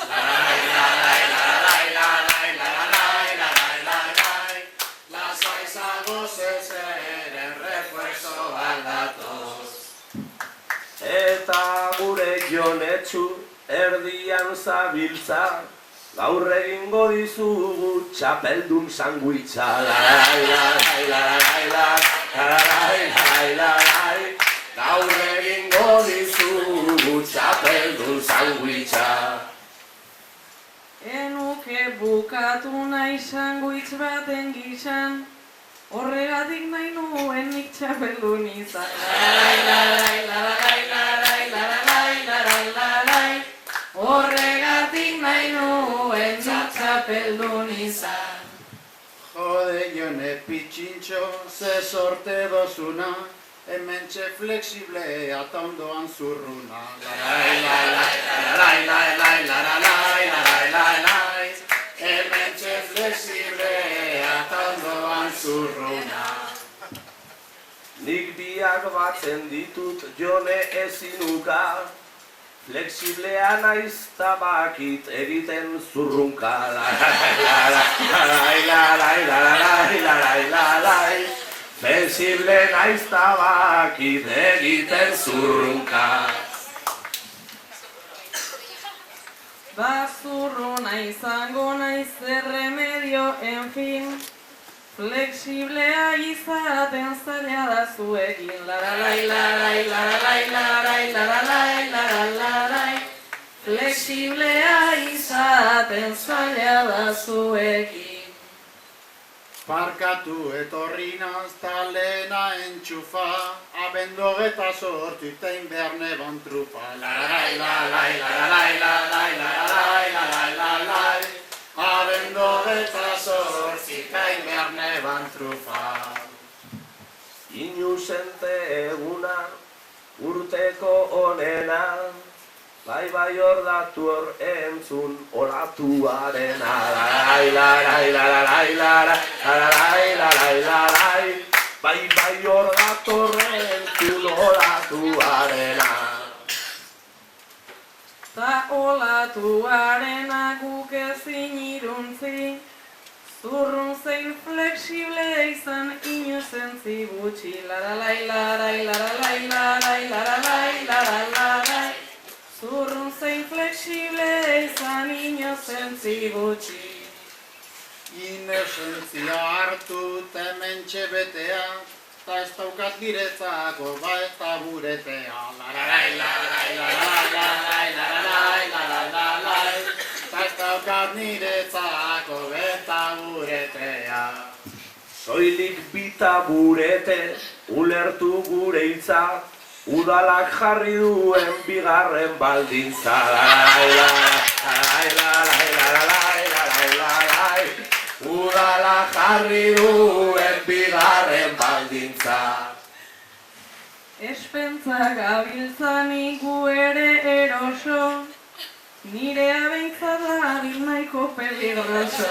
Lasai zagoz ezeren refuerzoak datoz. Eta gure jonetxu erdian zabiltza, gaur egingo dizugu txapeldun sanguitza. Gaur egingo dizugu txapeldun sanguitza. Enuke bukatu nahi sanguitz baten gizan, horregatik nahi nuen nik txapeldun izan. Horregatik nahi nuen nik txapeldun izan. Jode jone pitxintxo, ze sorte dozuna, hementxe flexiblea ta ondoan zurruna. Hementxe flexiblea ta ondoan zurruna. Nik biak batzen ditut jone ezinuka, flexiblea naiz tabakit egiten zurrunka. Flexible naiz tabakit egiten zurrunka. Bazurruna izango naiz erremedio, en fin, flexiblea izaten zaila da zuekin. Flexiblea izaten zaila da zuekin. Parkatu etorri naz talena entxufa, abendo eta sortutein behar neban trufa. Abendo eta sortutein behar neban trufa. Inusente eguna, urteko onena, bai hor datu hor entzun olatuarena. Bai hor datu hor entzun olatuarena. Ta olatuarena guk ezin iruntzi, zurrun zein flexible izan inozentzi gutxi. Zurrun zein flexible izan inozentzi gutxi. Inozentzia hartu hementxe betea, ta ez daukat niretzako ba eta buretea. Ta ez daukat niretzako eta buretea. Soilik bita burete, ulertu gure hitza, udalak jarri duen bigarren baldintza. Udalak jarri duen bigarren baldintza. Espentza gabiltzanik gu ere eroso, nirea behintzat dabil nahiko peligroso.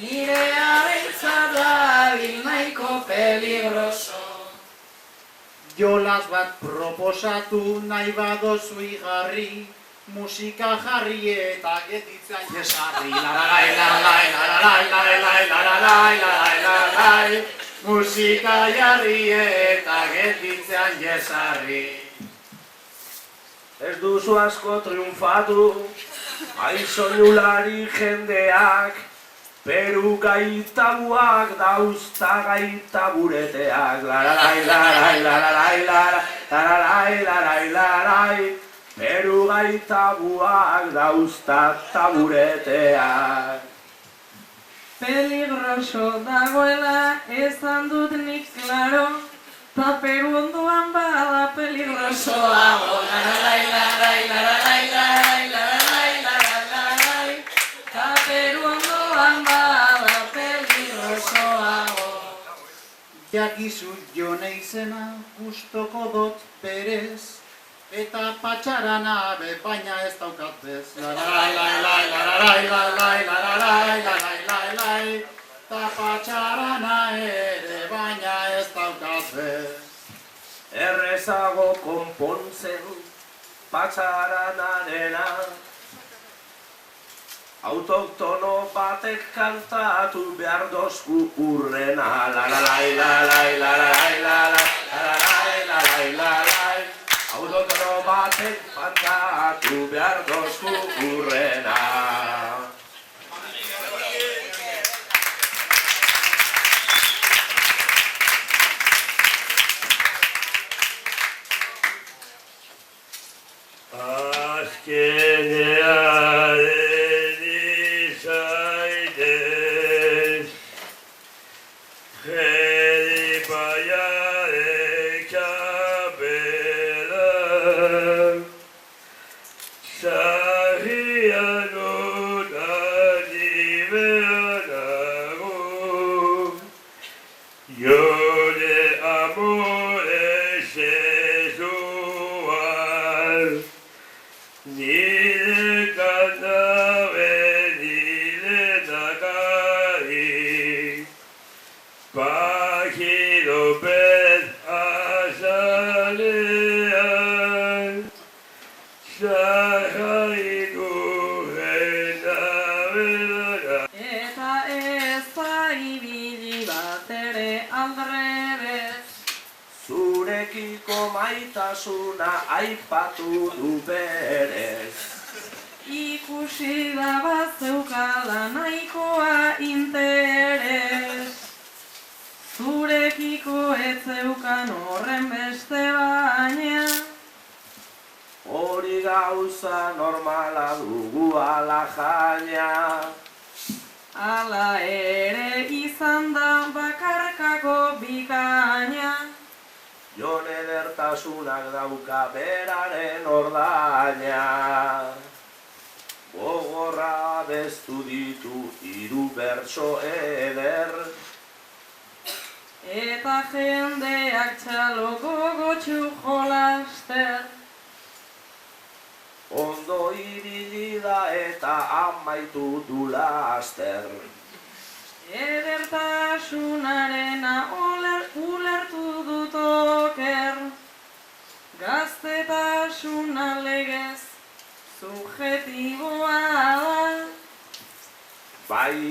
Nirea behintzat dabil nahiko peligroso. Jolas bat proposatu nahi badozu igarri, musika jarri eta getitzen jesarri. Musika jarri eta getitzen jesarri. Ez duzu asko triunfatu, aizonulari jendeak, peruka itabuak dauzta gaita bureteak. Lararai, larai, lararai, lararai, larai, larai, peruka itabuak dauzta tabureteak. Peligroso dagoela esan dut nik klaro, ta Peru ondoan bada peligrosoago. Lararai, larai, lararai, larai, larai, larai, ta Peru ondoan bada peligrosoago. Jakizu jo neizena gustoko dot berez, eta patxarana be baina ez daukat bez. Larai, larai, larai, larai, larai, larai, larai, ta patxarana ere baina ez daukat bez. Errezago konpontzen patxaranarena, autoktono batek kantatu behar dozku urrena. Lalarai, lalai, lalai, lalai, lalai, lalai, lalai, autoktono batek kantatu behar dozku urrena. Azkenearen izaitez, Jeripaiaren kapela, sarrian utan iberanago, jode amores ezual, nire kantabe nire nakari, pajido bez azalean, zahaitu jenabela. Eta ez da ibili bat ere aldrebez, Zurekiko maitasuna aipatu du berez. ikusi da bat zeukala nahikoa interes. Zurekiko ez zeukan horren beste baina, Hori gauza normala dugu ala jaina. hala ere izan da bakarkako bikaina. Jon edertasunak dauka beraren ordaina. Gogorra beztu ditu hiru bertso eder. Eta jendeak txalo gogotxu jolaster. Ondo ibili da eta amaitu du laster. Edertasunarena ulertu dut oker, gaztetasuna legez subjetiboa da. Bai,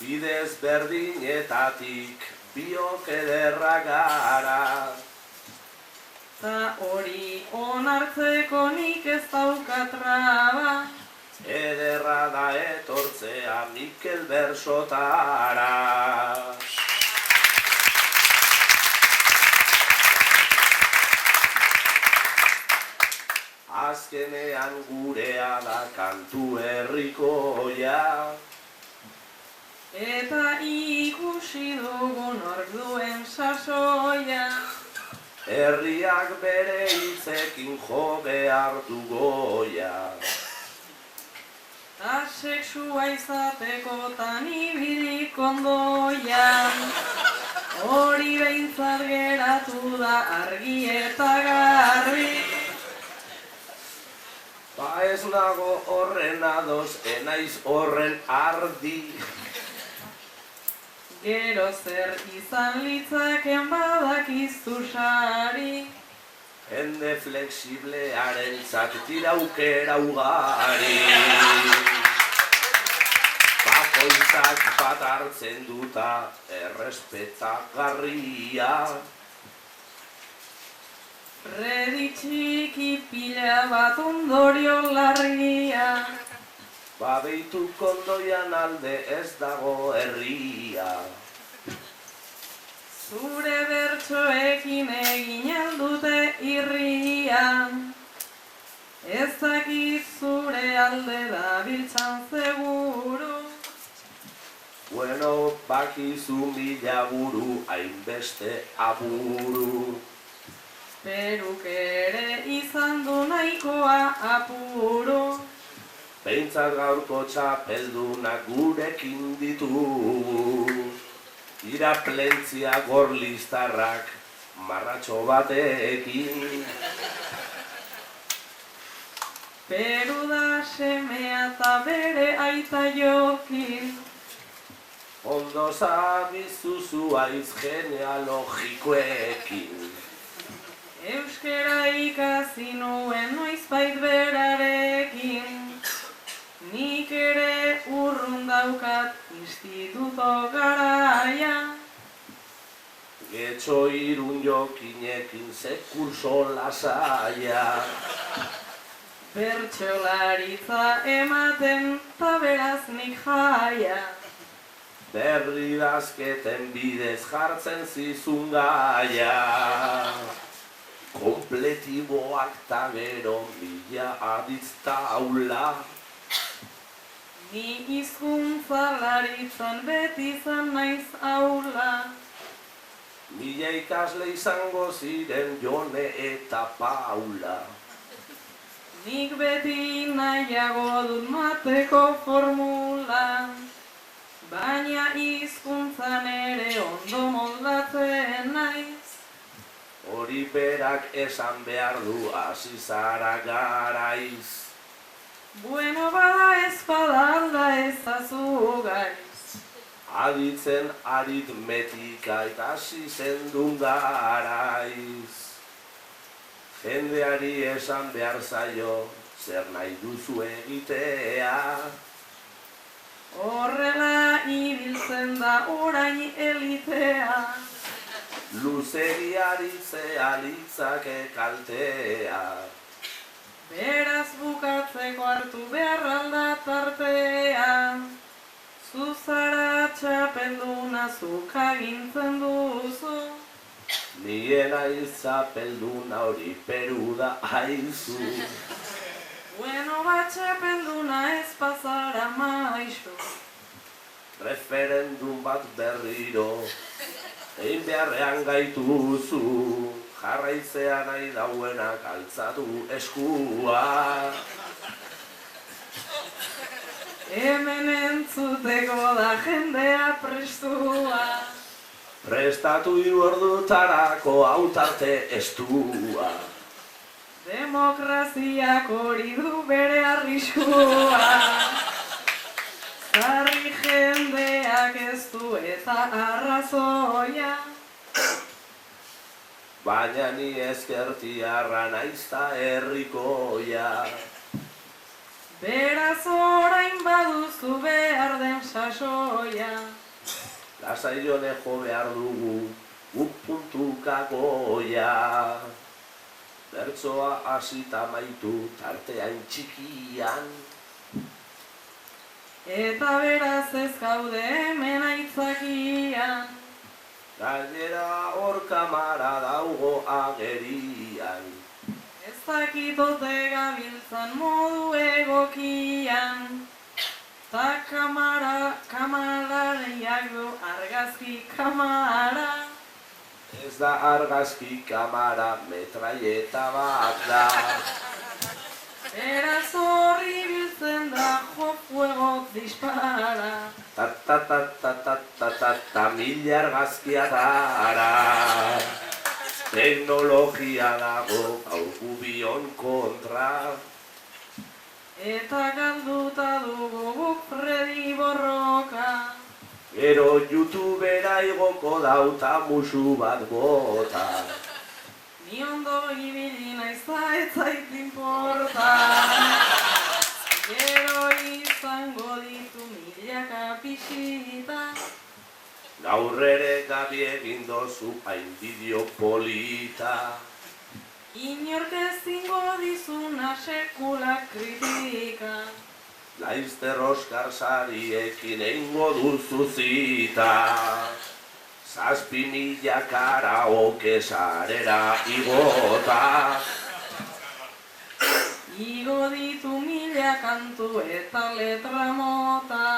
bidez berdinetatik biok ederra gara. Ta hori onartzeko nik ez daukat traba. Ederra da etortzea Mikel Bersotara. Azkenean gurea da kantu herrikoia. Eta ikusi dugu nork duen sasoia. Herriak bere hitzekin jo behar du goia. Ta sexua izatekotan ibilik ondoian, hori behintzat geratu da argi eta garbi. Ba ez nago horren ados, enaiz horren ardi. Gero zer izan litzaken badakizu sari, Jende flexiblearen tira ugari. Bakoitzak bat hartzen duta errespetagarria. Redi txiki pila bat ondorio larria, Babeitu kondoian alde ez dago herria. zure bertsoekin egin aldute irria, ez dakit zure alde dabiltzan seguru. Bueno, bakizu mila buru, hainbeste aburu. Peruk ere izan du nahikoa apuru, Behintzat gaurko txapeldunak gurekin ditugu. Iraplentzia gorlistarrak marratxo batekin. Peru da semea eta bere aita jokin, Ondo zabizuzu aiz genealogikoekin. euskera ikasi nuen noizbait berarekin, nik ere urrun daukat instituto garaia. Getxo irun jokinekin ze kurso lasaia. Bertsolaritza ematen ta beraz nik jaia. Berri dazketen bidez jartzen zizun gaia. Kompletiboak ta gero mila aditz taula. Ni hizkuntzalaritzan beti izan naiz aula. Mila ikasle izango ziren Jone eta Paula. Nik beti nahiago dut mateko formula, baina hizkuntzan ere ondo moldatzen naiz. Hori berak esan behar du hasi zara garaiz. Bueno bada ez bada alda ezazu gaiz. Aditzen aritmetika ikasi zendun garaiz. Jendeari esan behar zaio, zer nahi duzu egitea. Horrela ibiltzen da orain elitea. Luzegiaritzea litzake kaltea. Beraz bukatzeko hartu behar alda tartea. Zuzara txapelduna zuk agintzen duzu. Nien aiz txapelduna hori Peru da aizu. Bueno bat txapelduna ez pasara maizu. Referendum bat berriro, egin beharrean gaituzu. Jarraitzea nahi dauenak altzatu eskua. Hemen entzuteko da jendea prestua. Prestatu 3 ordutarako hautarte estua. Demokraziak hori du bere arriskua. Sarri jendeak ez du eta arrazoia. Baina ni ezkertiarra naizta herrikoia. Beraz orain baduzu behar den sasoia. Lasai Jone jo behar dugu, guk puntukagoia. Bertsoa hasita maitu tartean txikian. Eta beraz ez gaude hemen aitzakian. Gainera hor kamara daugo agerian. Ez dakitote gabiltzan modu egokian. Ta kamarariak du argazki kamara. Ez da argazki kamara, metraieta bat da. Beraz horri biltzen da joku mila argazkiatara. Teknologia dago aurkubion kontra. Eta galduta dugu guk Fredi Borroka. Gero YouTubera igoko dauta musu bat bota. Ni ondo ibili naiz ez zait inporta. Gero izango ditu milaka pisita. Gaur ere gabi egin dozu hain bideo polita. Inork ezingo dizuna sekula kritika. Laizter Oskar sariekin eingo duzu zita. 7.000 karaoke sarera igota. Igo ditu mila kantu eta letra mota.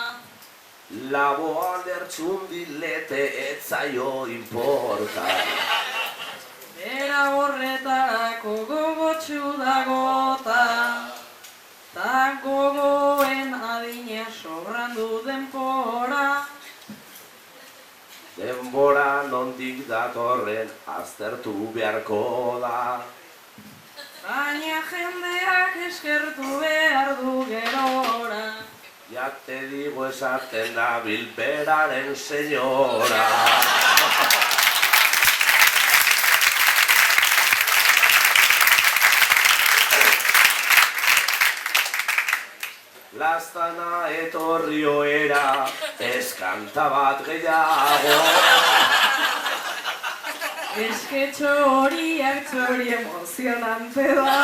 Laboan ertxundilete ez zaio importa. Bera horretarako gogotsu dagota. Ta gogoen adina sobrandu denbora. Denbora nondik datorren aztertu beharko da. Baina jendeak eskertu behar du gerora. Ya te digo esaten da bilberaren señora. Lastana etorri oera, eskanta bat gehiago. Esketxo horiak txori emozionante da.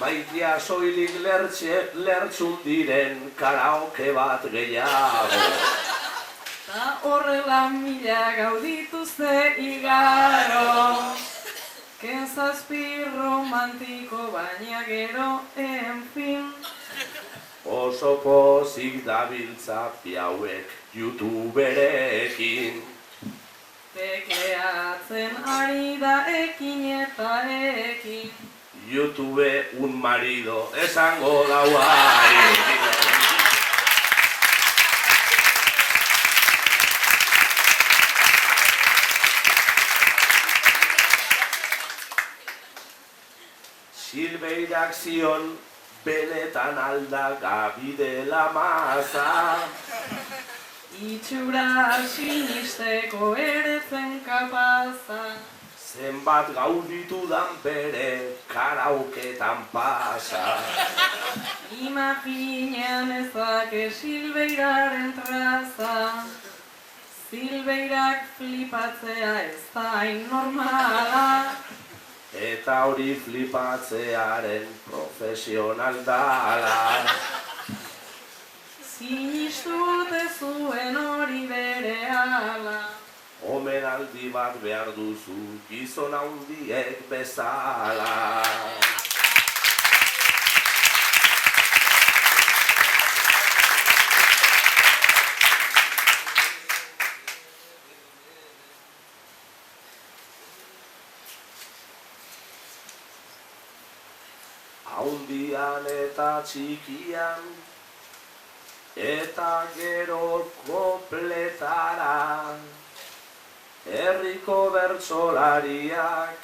Maitia soilik lertzun diren karaoke bat gehiago. Ta horrela mila gaudituzte igaro. Kezazpi romantiko baina gero, en fin. Oso pozik dabiltza piauek YouTuberekin. Tekeatzen ari da ekin eta ekin. YouTube un marido esango dauari. Silbeirak zion benetan alda gabidela maza. Itxura sinisteko ere zen kapaza. Zenbat gauditudan bere karaoketan pasa. Imaginean ezake Silbeiraren traza. Silbeirak flipatzea ez da hain normala. Eta hori flipatzearen profesional dala. Sinistu ote zuen hori berehala. Omenaldi bat behar duzu gizon handiek bezala. Haundian eta txikian, eta gero kopletara, herriko bertsolariak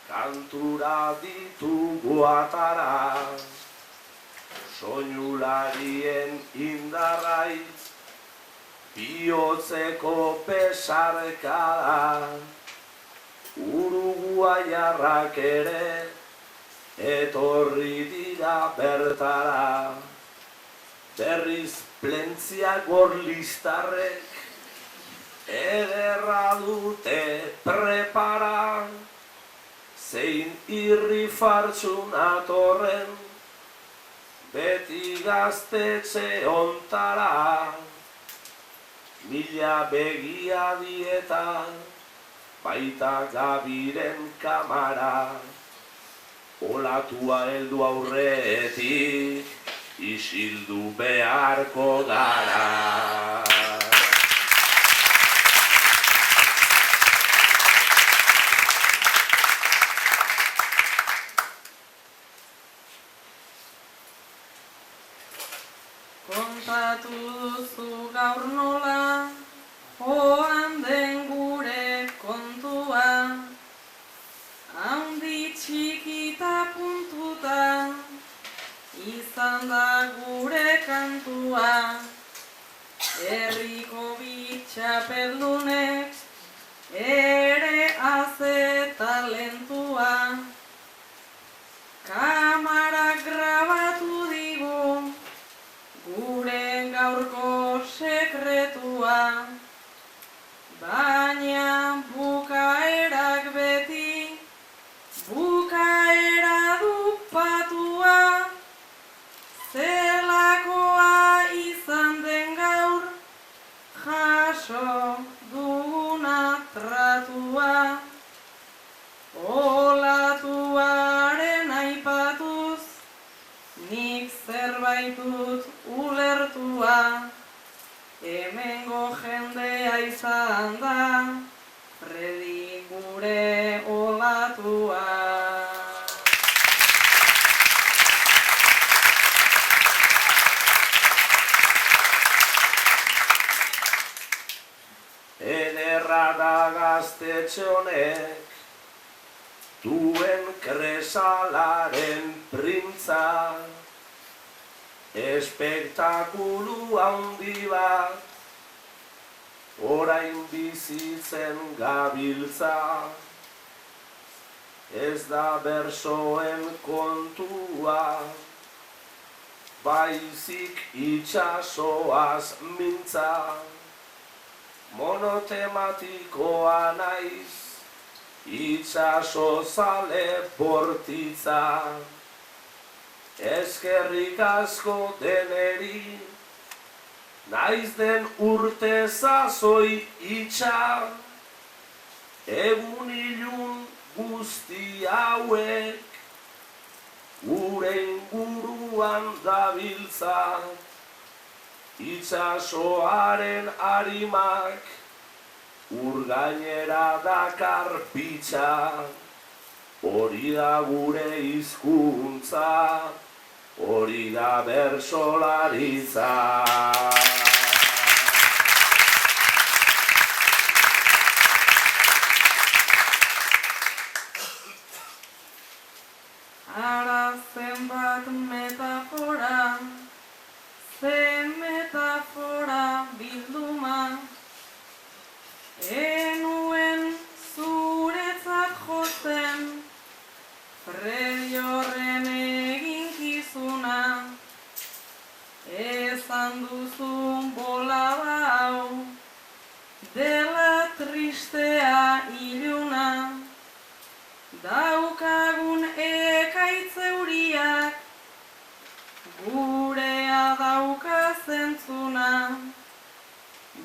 kantura ditugu atara. Soinularien indarraiz, bihotzeko pesarkada, uruguaiarrak ere, etorri dira bertara. Berriz plentzia gorlistarrek ederra dute prepara. Zein irri fartxun atorren beti gaztetxe ontara. Mila begia dieta baita gabiren kamara. Olatua heldu aurretik, isildu beharko gara. Kontatu duzu gaur nola, izan da gure kantua, herriko bitxapeldunek ere haze talentua. Kamarak grabatu digu gure gaurko sekretua, baina bukaerak beti bukaera du patua. Zelakoa izan den gaur jaso duguna tratua. Olatuaren aipatuz nik zerbait dut ulertua, hemengo jendea izan da Fredi gure olatua. Ederra da gaztetxe honek, duen kresalaren printza, espektakulu handi bat, orain bizitzen gabiltza. Ez da bersoen kontua, baizik itxasoaz mintza. Monotematikoa naiz, itxaso zale bortitza. Eskerrik asko deneri, naiz den urte zazoi itxa. Egun ilun guzti hauek, gure inguruan dabiltza. Itxasoaren arimak, urgainera dakar pitxa. Hori da gure hizkuntza, hori da bersolaritza. Ara zenbat metafora, zen metafora bilduma, enuen zuretzat jotzen, Fredi horren eginkizuna. Esan duzun bolada hau, dela tristea iluna, daukagun ekaitz euriak, gurea dauka zentzuna.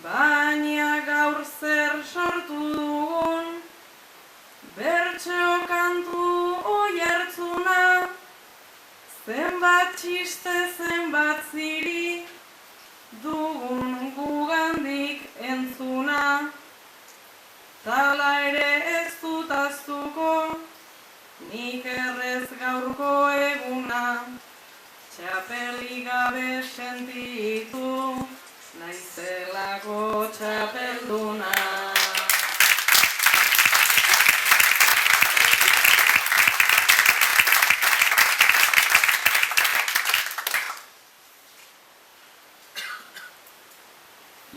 Baina gaur zer sortu dugun, bertso kantu oihartzuna. Zenbat txiste, zenbat ziri, dugun gugandik entzuna. Tala ere ez dut ahaztuko, nik errez gaurko eguna. Txapelik gabe sentitu, naizelako txapelduna.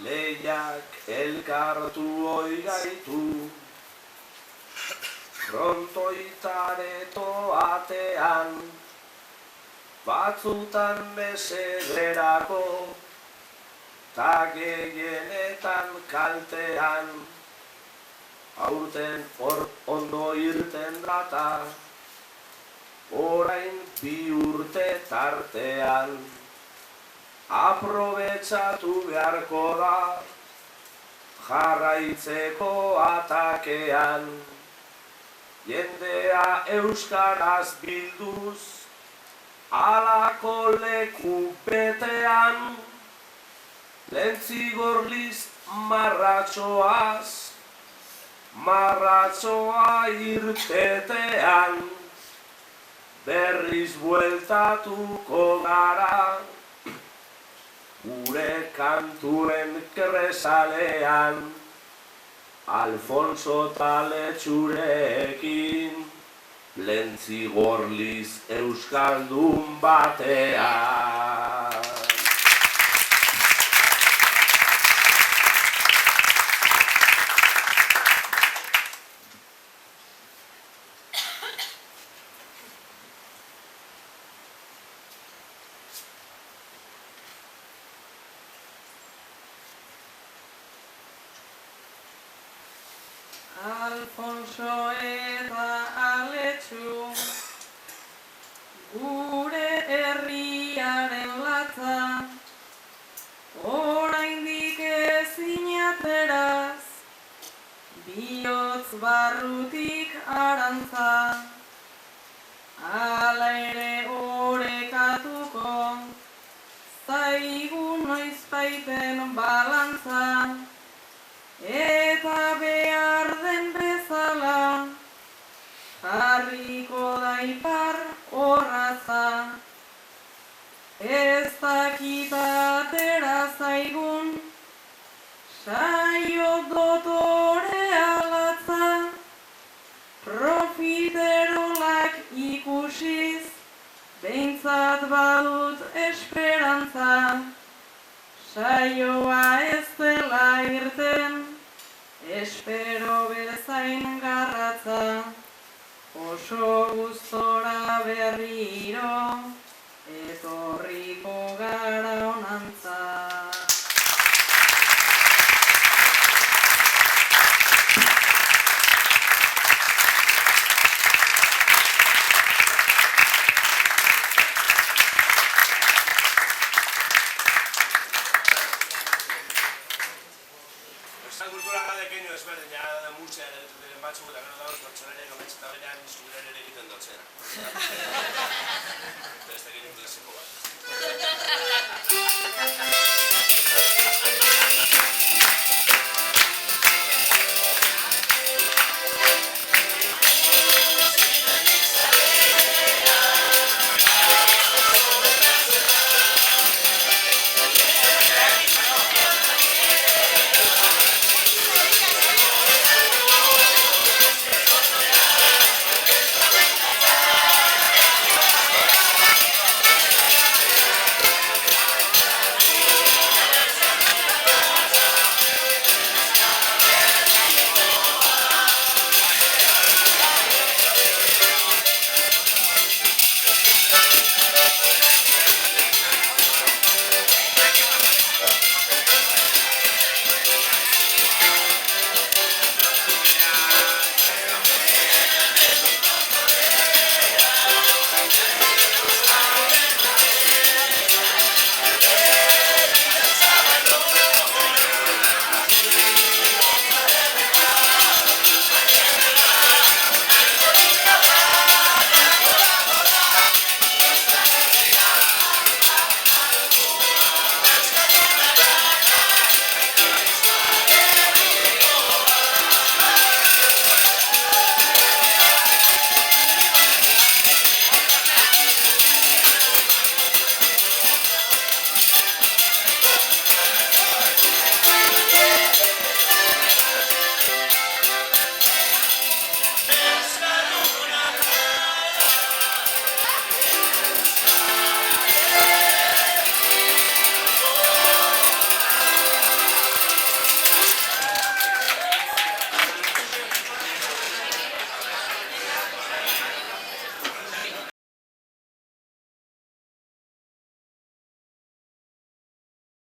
Lehiak elkartu hoi gaitu, frontoitareto atean, batzutan mesederako, ta gehienetan kaltean. Aurten ondo irten data, orain 2 urte tartean. Aprobetxatu beharko da, jarraitzeko atakean. Jendea euskaraz bilduz, alako leku betean. Lentzigorliz marratxoaz, marratxoa irtetean. Berriz bueltatuko gara, gure kantuen kresalean, Alfonso taletxurekin Lentzi gorliz euskaldun batean. Alfonso eta Aletxu, gure herriaren latza, oraindik ezin ateraz, bihotz barrutik arantza, hala ere orekatuko, zaigu noizbaiten balantza, eta behar den bezala, jarriko da ipar orratza. Ez dakit atera zaigun, saio dotore alatza, profiterolak ikusiz, behintzat badut esperantza. Saioa ez dela irten, espero bezain garratza, oso gustora berriro, etorriko gara